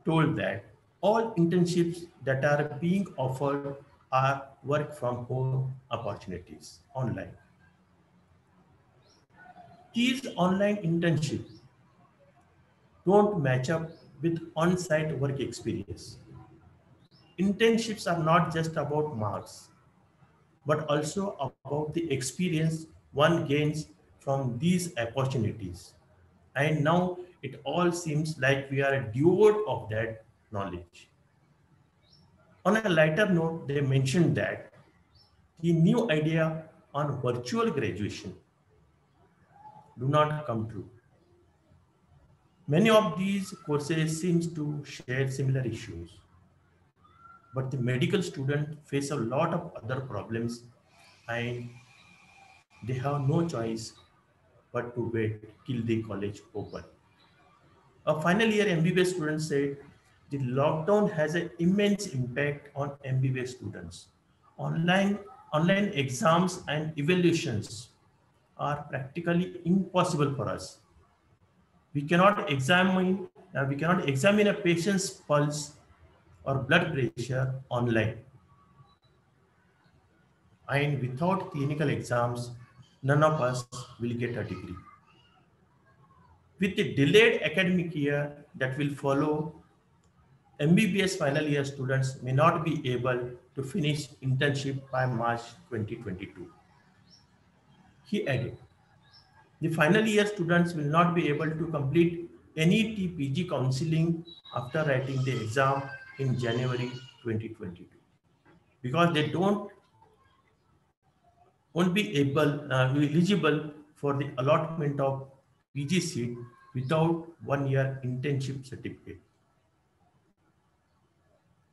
told that all internships that are being offered are work from home opportunities online. These online internships don't match up with on-site work experience. Internships are not just about marks, but also about the experience one gains from these opportunities. And now it all seems like we are devoid of that knowledge. On a lighter note, they mentioned that the new idea on virtual graduation do not come true. Many of these courses seems to share similar issues, but the medical students face a lot of other problems and they have no choice but to wait till the college open. A final year MBBS student said the lockdown has an immense impact on MBBS students. Online online exams and evaluations are practically impossible for us. We cannot examine a patient's pulse or blood pressure online. And without clinical exams, none of us will get a degree. With the delayed academic year that will follow, MBBS final year students may not be able to finish internship by March 2022. He added, the final year students will not be able to complete any PG counseling after writing the exam in January 2022 because they won't be eligible for the allotment of PG seat without 1 year internship certificate.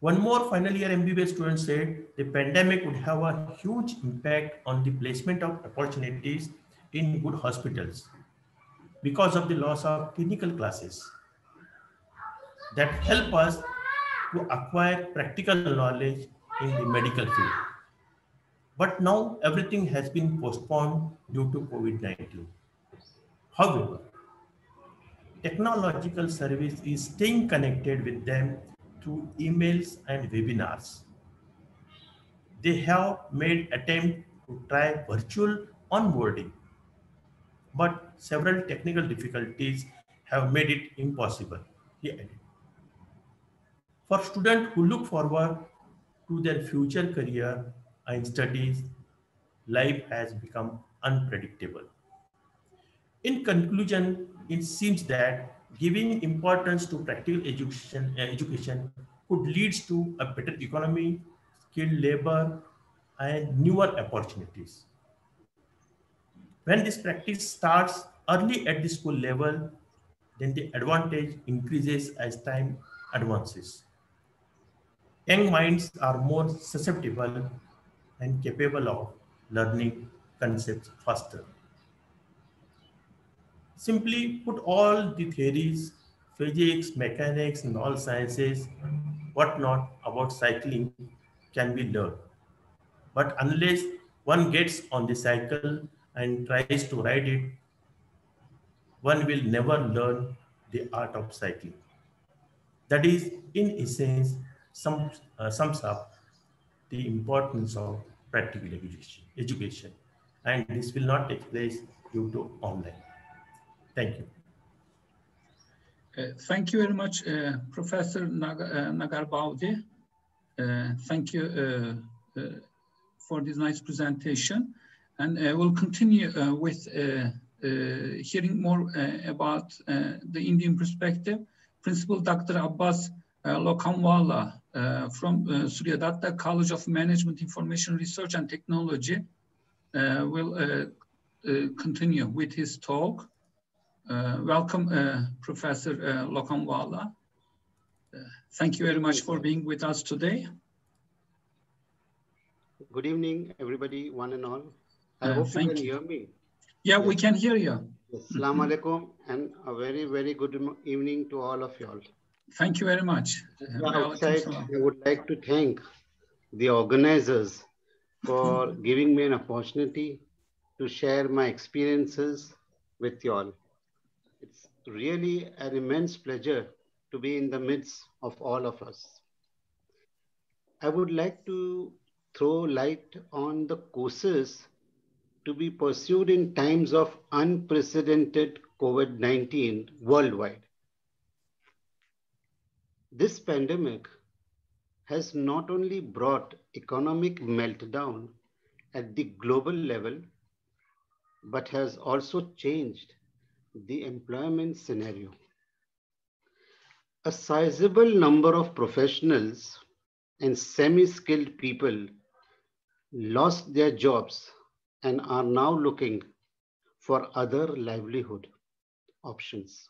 One more final year MBBS student said the pandemic would have a huge impact on the placement of opportunities in good hospitals because of the loss of clinical classes that help us to acquire practical knowledge in the medical field. But now everything has been postponed due to COVID-19. However, technological service is staying connected with them through emails and webinars. They have made attempt to try virtual onboarding, but several technical difficulties have made it impossible, he added. For students who look forward to their future career and studies, life has become unpredictable. In conclusion, it seems that giving importance to practical education could lead to a better economy, skilled labor, and newer opportunities. When this practice starts early at the school level, then the advantage increases as time advances. Young minds are more susceptible and capable of learning concepts faster. Simply put, all the theories, physics, mechanics, and all sciences, whatnot about cycling can be learned. But unless one gets on the cycle and tries to ride it, one will never learn the art of cycling. That is, in essence, sums up the importance of practical education. And this will not take place due to online. Thank you. Thank you very much, Professor Nagar Baudi. Thank you for this nice presentation. And we'll continue with hearing more about the Indian perspective. Principal Dr. Abbas Lokhamwala from Surya Datta College of Management, Information Research and Technology will continue with his talk. Welcome, Professor Lokhamwala. Thank you very much for being with us today. Good evening, everybody, one and all. I hope you can hear me. Yeah, yes. We can hear you. Assalamu alaikum, and a very, very good evening to all of y'all. Thank you very much. Outside, I would like to thank the organizers for giving me an opportunity to share my experiences with y'all. It's really an immense pleasure to be in the midst of all of us. I would like to throw light on the courses to be pursued in times of unprecedented COVID-19 worldwide. This pandemic has not only brought economic meltdown at the global level, but has also changed the employment scenario. A sizable number of professionals and semi-skilled people lost their jobs and are now looking for other livelihood options.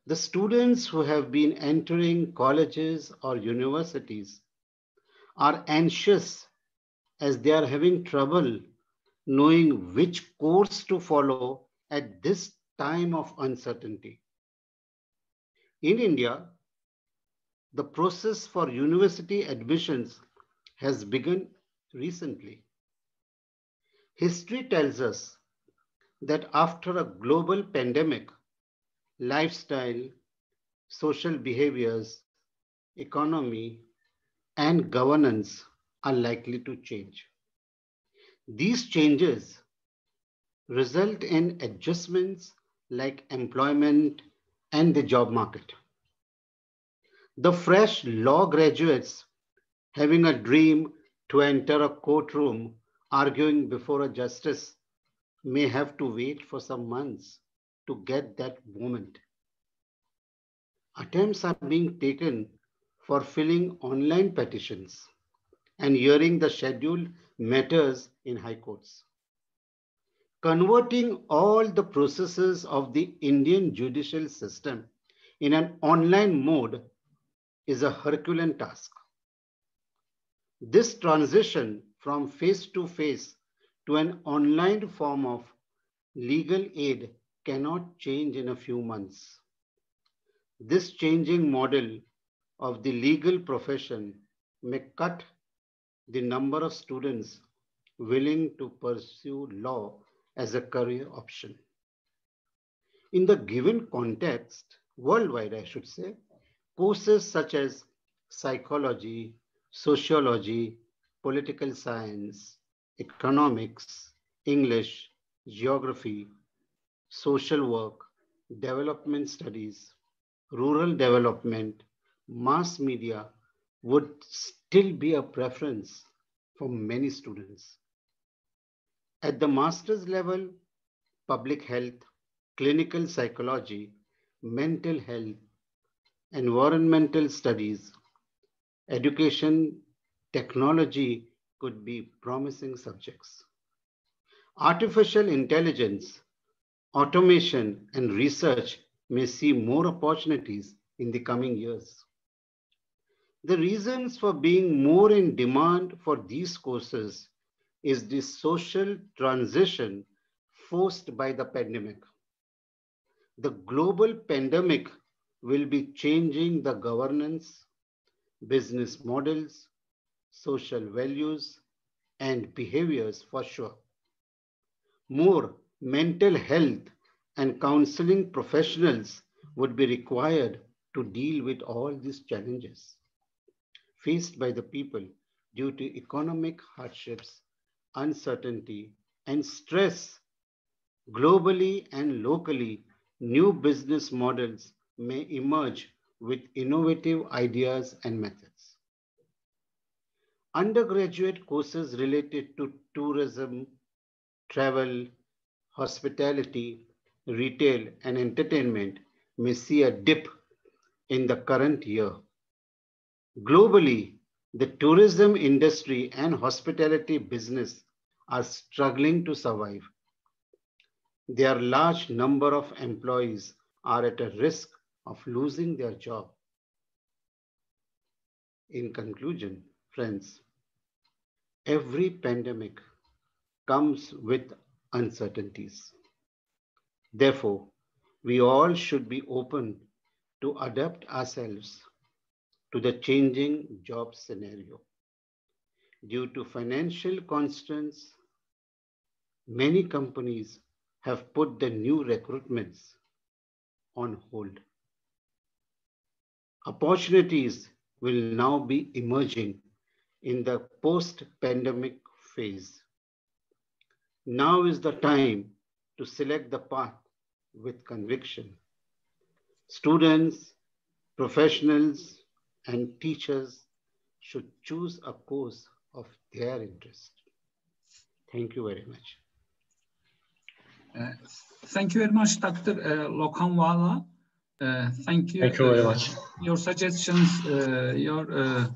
The students who have been entering colleges or universities are anxious as they are having trouble knowing which course to follow at this time of uncertainty. In India, the process for university admissions has begun recently. History tells us that after a global pandemic, lifestyle, social behaviors, economy, and governance are likely to change. These changes result in adjustments like employment and the job market. The fresh law graduates having a dream to enter a courtroom arguing before a justice may have to wait for some months to get that moment. Attempts are being taken for filling online petitions and hearing the scheduled matters in high courts. Converting all the processes of the Indian judicial system in an online mode is a Herculean task. This transition from face-to-face to an online form of legal aid cannot change in a few months. This changing model of the legal profession may cut the number of students willing to pursue law as a career option. In the given context, worldwide I should say, courses such as psychology, sociology, political science, economics, English, geography, social work, development studies, rural development, mass media would still be a preference for many students. At the master's level, public health, clinical psychology, mental health, environmental studies, education, technology could be promising subjects. Artificial intelligence, automation, and research may see more opportunities in the coming years. The reasons for being more in demand for these courses is the social transition forced by the pandemic. The global pandemic will be changing the governance, business models, social values, and behaviors for sure. More mental health and counseling professionals would be required to deal with all these challenges faced by the people due to economic hardships, uncertainty, and stress. Globally and locally, new business models may emerge with innovative ideas and methods. Undergraduate courses related to tourism, travel, hospitality, retail, and entertainment may see a dip in the current year. Globally, the tourism industry and hospitality business are struggling to survive. Their large number of employees are at a risk of losing their job. In conclusion, friends, every pandemic comes with uncertainties. Therefore, we all should be open to adapt ourselves to the changing job scenario. Due to financial constraints, many companies have put the new recruitments on hold. Opportunities will now be emerging in the post-pandemic phase. Now is the time to select the path with conviction. Students, professionals, and teachers should choose a course of their interest. Thank you very much. Thank you very much, Dr. Lokhanwala. Thank you. Thank you very much. Your suggestions, your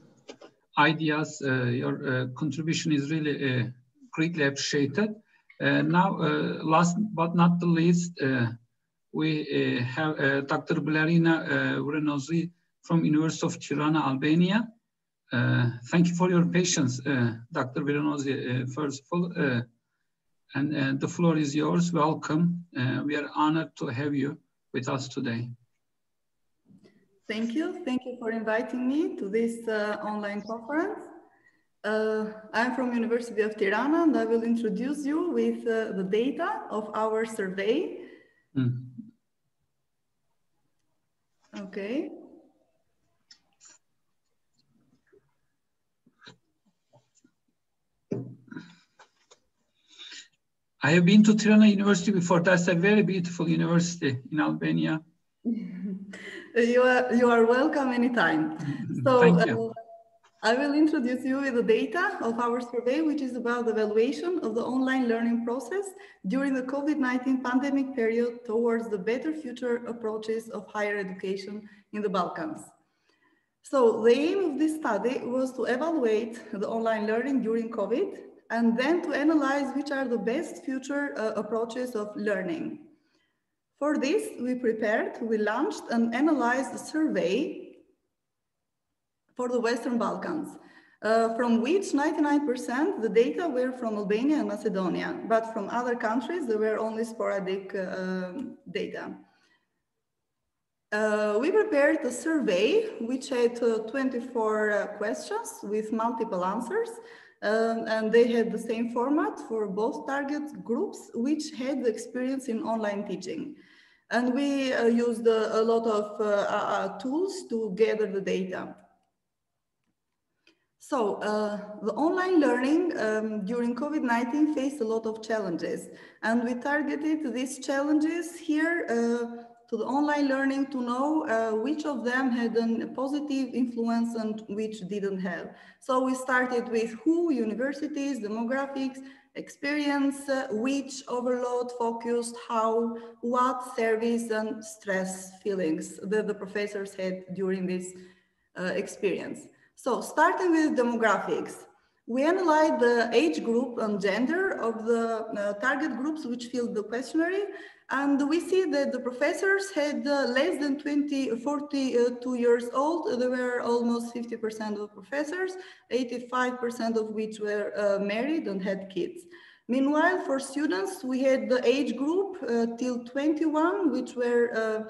ideas, your contribution is really greatly appreciated. Now, last but not the least, we have Dr. Blerina Vrenozi from University of Tirana, Albania. Thank you for your patience, Dr. Vrenozi, first of all. And the floor is yours. Welcome. We are honored to have you with us today. Thank you. Thank you for inviting me to this online conference. I'm from University of Tirana, and I will introduce you with the data of our survey. Okay. I have been to Tirana University before. That's a very beautiful university in Albania. You are welcome anytime. So, thank you. I will introduce you with the data of our survey, which is about the evaluation of the online learning process during the COVID-19 pandemic period towards the better future approaches of higher education in the Balkans. So the aim of this study was to evaluate the online learning during COVID and then to analyze which are the best future approaches of learning. For this, we launched and analyzed a survey for the Western Balkans, from which 99% the data were from Albania and Macedonia, but from other countries there were only sporadic data. We prepared a survey which had 24 questions with multiple answers, and they had the same format for both target groups which had the experience in online teaching. And we used a lot of tools to gather the data. So the online learning during COVID-19 faced a lot of challenges, and we targeted these challenges here to the online learning to know which of them had a positive influence and which didn't have. So we started with who, universities, demographics, experience, which, overload, focused, how, what, service, and stress feelings that the professors had during this experience. So starting with demographics, we analyzed the age group and gender of the target groups which filled the questionnaire, and we see that the professors had less than 42 years old. There were almost 50% of professors, 85% of which were married and had kids. Meanwhile, for students, we had the age group till 21, which were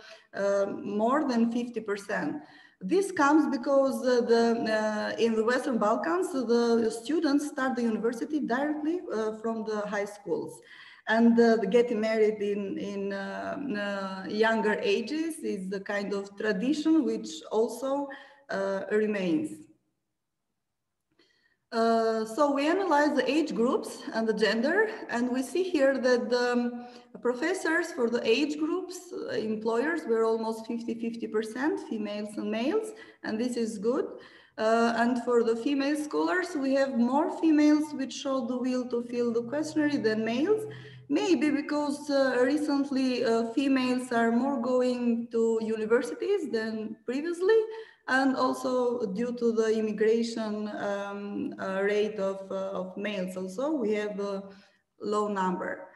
more than 50%. This comes because in the Western Balkans, the students start the university directly from the high schools. And getting married in younger ages is the kind of tradition which also remains. So we analyze the age groups and the gender, and we see here that the professors for the age groups, employers were almost 50-50%, females and males, and this is good. And for the female scholars, we have more females which show the will to fill the questionnaire than males, maybe because recently females are more going to universities than previously, and also due to the immigration rate of males also, we have a low number.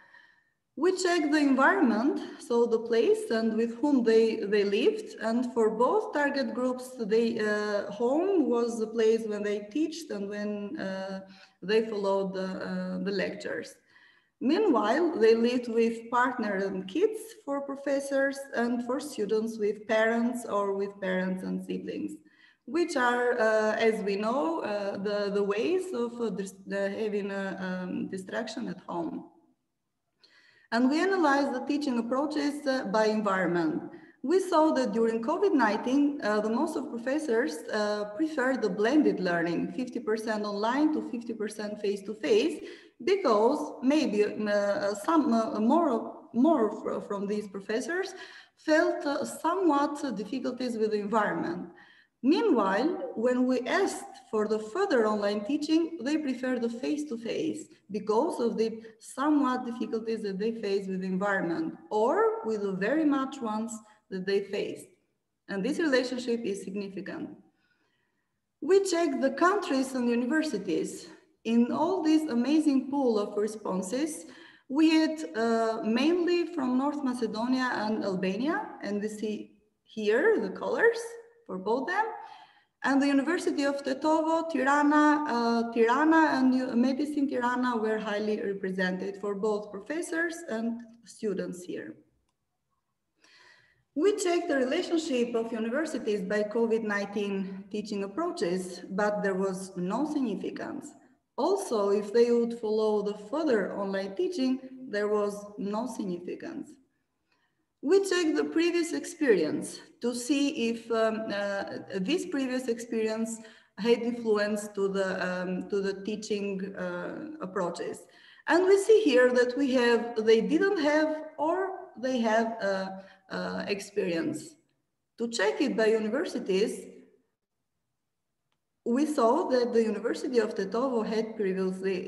We check the environment, so the place and with whom they lived, and for both target groups, home was the place when they taught and when they followed the lectures. Meanwhile, they lived with partners and kids for professors and for students with parents or with parents and siblings, which are, as we know, the ways of having a distraction at home. And we analyzed the teaching approaches by environment. We saw that during COVID-19, the most of professors preferred the blended learning, 50% online to 50% face-to-face, because maybe some more from these professors felt somewhat difficulties with the environment. Meanwhile, when we asked for the further online teaching, they prefer the face-to-face because of the somewhat difficulties that they face with the environment or with the very much ones that they faced. And this relationship is significant. We checked the countries and universities. In all this amazing pool of responses, we had mainly from North Macedonia and Albania, and we see here the colors for both them, and the University of Tetovo, Tirana and Medicine Tirana were highly represented for both professors and students here. We checked the relationship of universities by COVID-19 teaching approaches, but there was no significance. Also, if they would follow the further online teaching, there was no significance. We checked the previous experience to see if this previous experience had influence to the teaching approaches. And we see here that they didn't have or they have experience. To check it by universities, we saw that the University of Tetovo had previously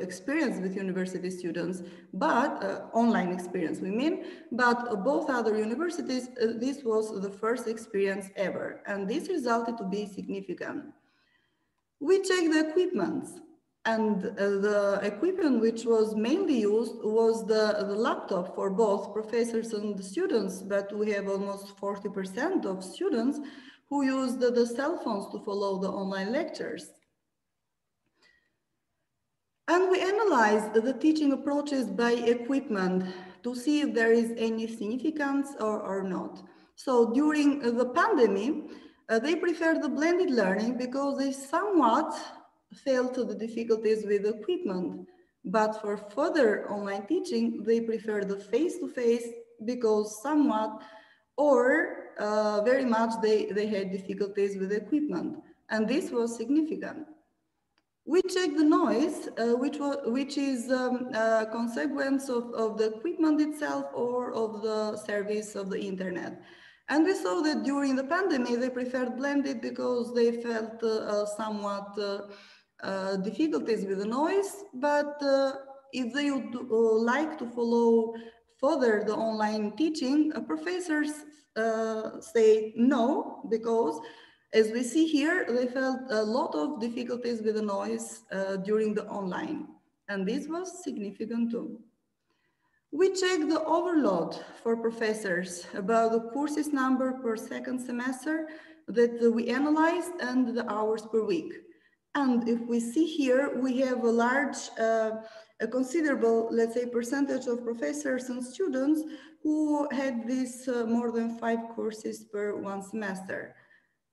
experience with university students, but online experience we mean, but both other universities, this was the first experience ever, and this resulted to be significant. We checked the equipment, and the equipment which was mainly used was the laptop for both professors and the students, but we have almost 40% of students who used the cell phones to follow the online lectures. And we analyzed the teaching approaches by equipment to see if there is any significance or not. So during the pandemic, they preferred the blended learning because they somewhat felt the difficulties with equipment. But for further online teaching, they prefer the face-to-face because somewhat or very much they had difficulties with equipment, and this was significant. We checked the noise, which is a consequence of the equipment itself or of the service of the internet. And we saw that during the pandemic, they preferred blended because they felt somewhat difficulties with the noise, but if they would like to follow further the online teaching, professors say no, because as we see here, they felt a lot of difficulties with the noise during the online, and this was significant too. We checked the overload for professors about the courses number per second semester that we analyzed and the hours per week. And if we see here, we have a large, a considerable, let's say, percentage of professors and students who had this more than 5 courses per one semester,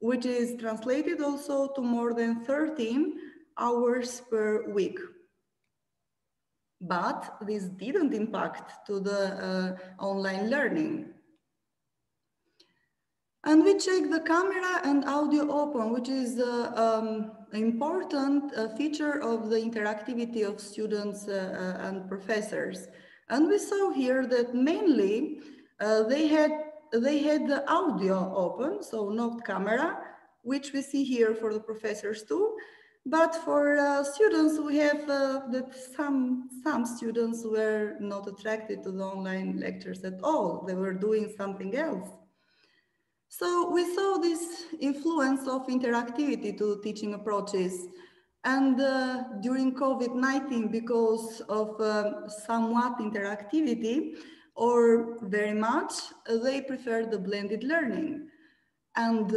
which is translated also to more than 13 hours per week. But this didn't impact to the online learning. And we check the camera and audio open, which is an important feature of the interactivity of students and professors. And we saw here that mainly they had the audio open, so not camera, which we see here for the professors too. But for students, we have that some students were not attracted to the online lectures at all. They were doing something else. So we saw this influence of interactivity to teaching approaches. And during COVID-19, because of somewhat interactivity or very much, they preferred the blended learning. And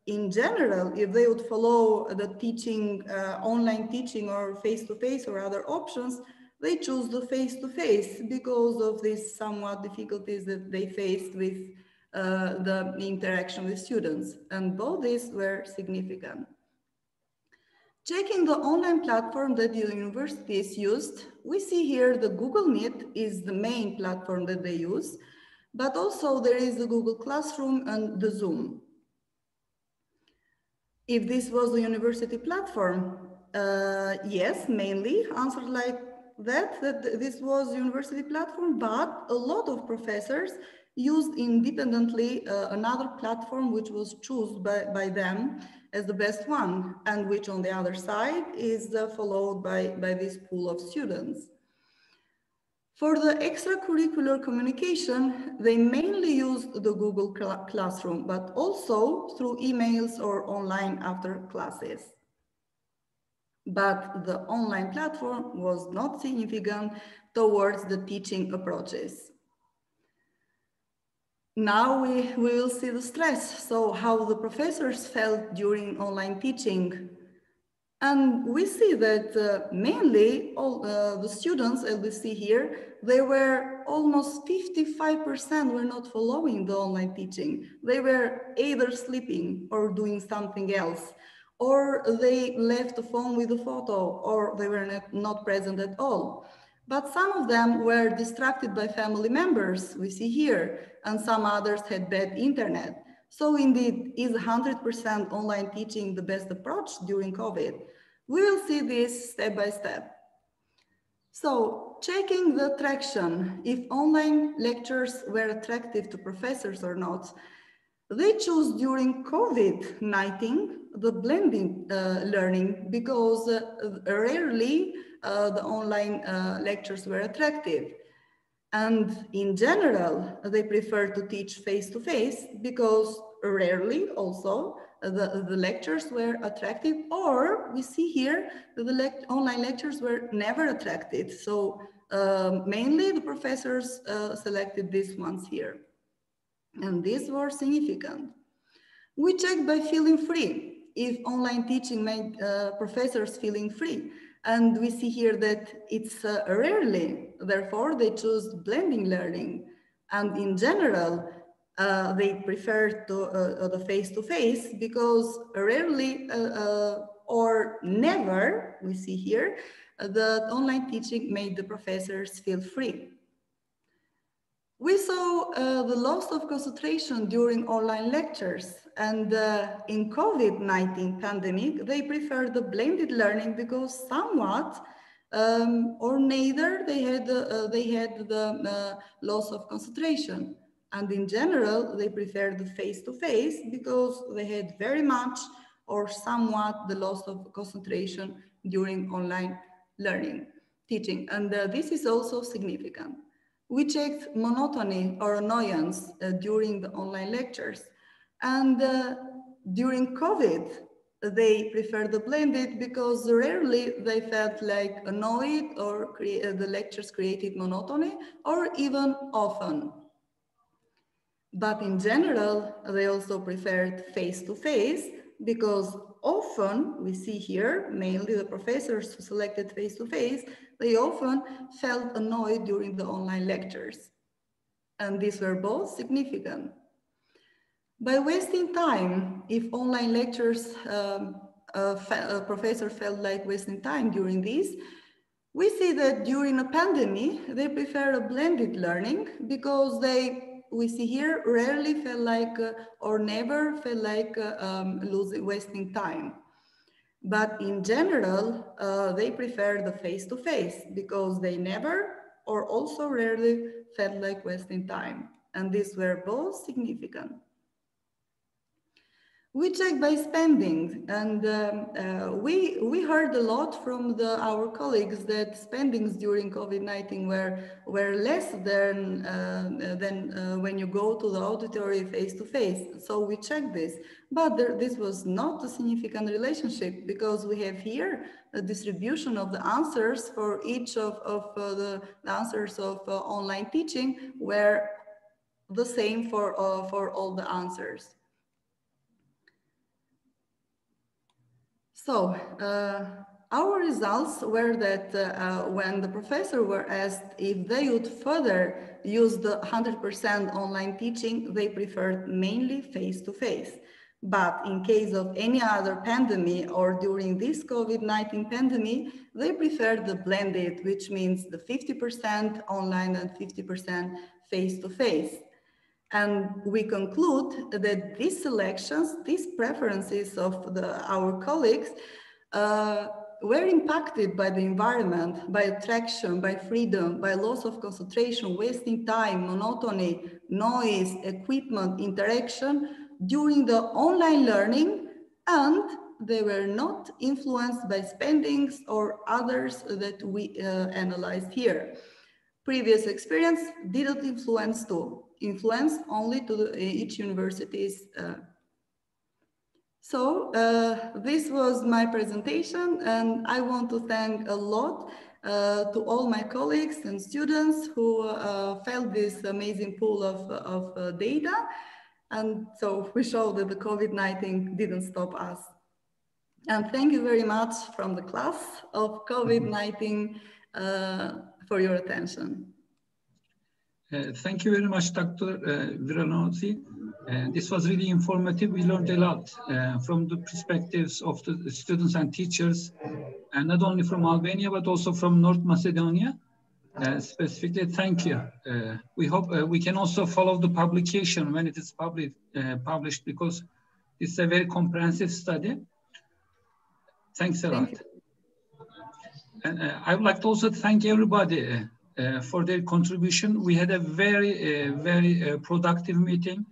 in general, if they would follow the teaching, online teaching or face-to-face or other options, they choose the face-to-face because of these somewhat difficulties that they faced with the interaction with students. And both these were significant. Checking the online platform that the universities used, we see here the Google Meet is the main platform that they use, but also there is the Google Classroom and the Zoom. If this was the university platform, yes, mainly answered like that this was university platform, but a lot of professors used independently another platform which was chosen by them as the best one, and which on the other side is followed by this pool of students. For the extracurricular communication, they mainly used the Google Classroom, but also through emails or online after classes. But the online platform was not significant towards the teaching approaches. Now we will see the stress, so how the professors felt during online teaching. And we see that mainly all the students, as we see here, they were almost 55% were not following the online teaching. They were either sleeping or doing something else, or they left the phone with a photo, or they were not present at all. But some of them were distracted by family members, we see here, and some others had bad internet. So indeed, is 100% online teaching the best approach during COVID? We will see this step by step. So checking the traction, if online lectures were attractive to professors or not, they chose during COVID-19 the blended learning because rarely the online lectures were attractive. And in general, they prefer to teach face-to-face because rarely also the lectures were attractive, or we see here that the online lectures were never attractive. So mainly the professors selected these ones here. And these were significant. We checked by feeling free, if online teaching made professors feeling free. And we see here that it's rarely, therefore they choose blending learning. And in general, they prefer to the face-to-face because rarely or never, we see here, the online teaching made the professors feel free. We saw the loss of concentration during online lectures, and in COVID-19 pandemic, they preferred the blended learning because somewhat or neither they had the loss of concentration. And in general, they preferred the face-to-face because they had very much or somewhat the loss of concentration during online learning, teaching. And this is also significant. We checked monotony or annoyance during the online lectures. And during COVID, they preferred the blended because rarely they felt like annoyed or the lectures created monotony, or even often. But in general, they also preferred face-to-face because often, we see here, mainly the professors who selected face-to-face, they often felt annoyed during the online lectures. And these were both significant. By wasting time, if online lectures, a professor felt like wasting time during these, we see that during a pandemic, they prefer a blended learning because we see here, rarely felt like or never felt like wasting time. But in general, they prefer the face-to-face because they never or also rarely felt like wasting time. And these were both significant. We checked by spending, and we heard a lot from our colleagues that spendings during COVID-19 were less than when you go to the auditory face-to-face. So we checked this, but this was not a significant relationship because we have here a distribution of the answers for each of the answers of online teaching were the same for all the answers. So our results were that when the professor were asked if they would further use the 100% online teaching, they preferred mainly face-to-face. But in case of any other pandemic or during this COVID-19 pandemic, they preferred the blended, which means the 50% online and 50% face-to-face. And we conclude that these selections, these preferences of our colleagues were impacted by the environment, by attraction, by freedom, by loss of concentration, wasting time, monotony, noise, equipment, interaction during the online learning, and they were not influenced by spendings or others that we analyzed here. Previous experience didn't influence only to each university's. So this was my presentation, and I want to thank a lot to all my colleagues and students who felt this amazing pool of data. And so we show that the COVID-19 didn't stop us. And thank you very much from the class of COVID-19 for your attention. Thank you very much, Dr. Viranoti. This was really informative. We learned a lot from the perspectives of the students and teachers, and not only from Albania, but also from North Macedonia. Specifically, thank you. We hope we can also follow the publication when it is published, because it's a very comprehensive study. Thanks a lot. And I would like to also thank everybody for their contribution. We had a very productive meeting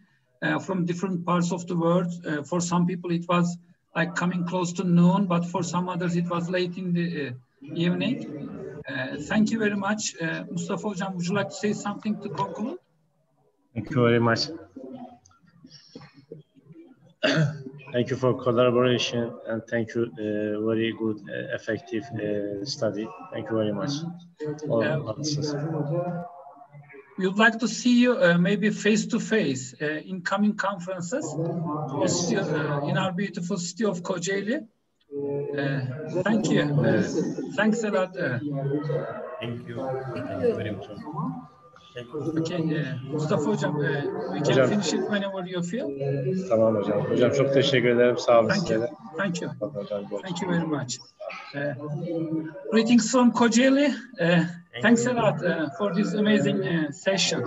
from different parts of the world. For some people, it was like coming close to noon, but for some others, it was late in the evening. Thank you very much. Mustafa Hocam, would you like to say something to conclude? Thank you very much. Thank you for collaboration, and thank you, very good, effective study. Thank you very much. We would like to see you maybe face-to-face in coming conferences in our beautiful city of Kocaeli. Thank you. Thanks a lot. Thank you. Thank you very much. Thank you. Okay, Mustafa Hocam, we can finish it whenever you feel. Tamam hocam. Hocam çok teşekkür ederim. Sağ olun size de. Thank you. Thank you very much. Greetings from Kocaeli. Thanks a lot for this amazing session.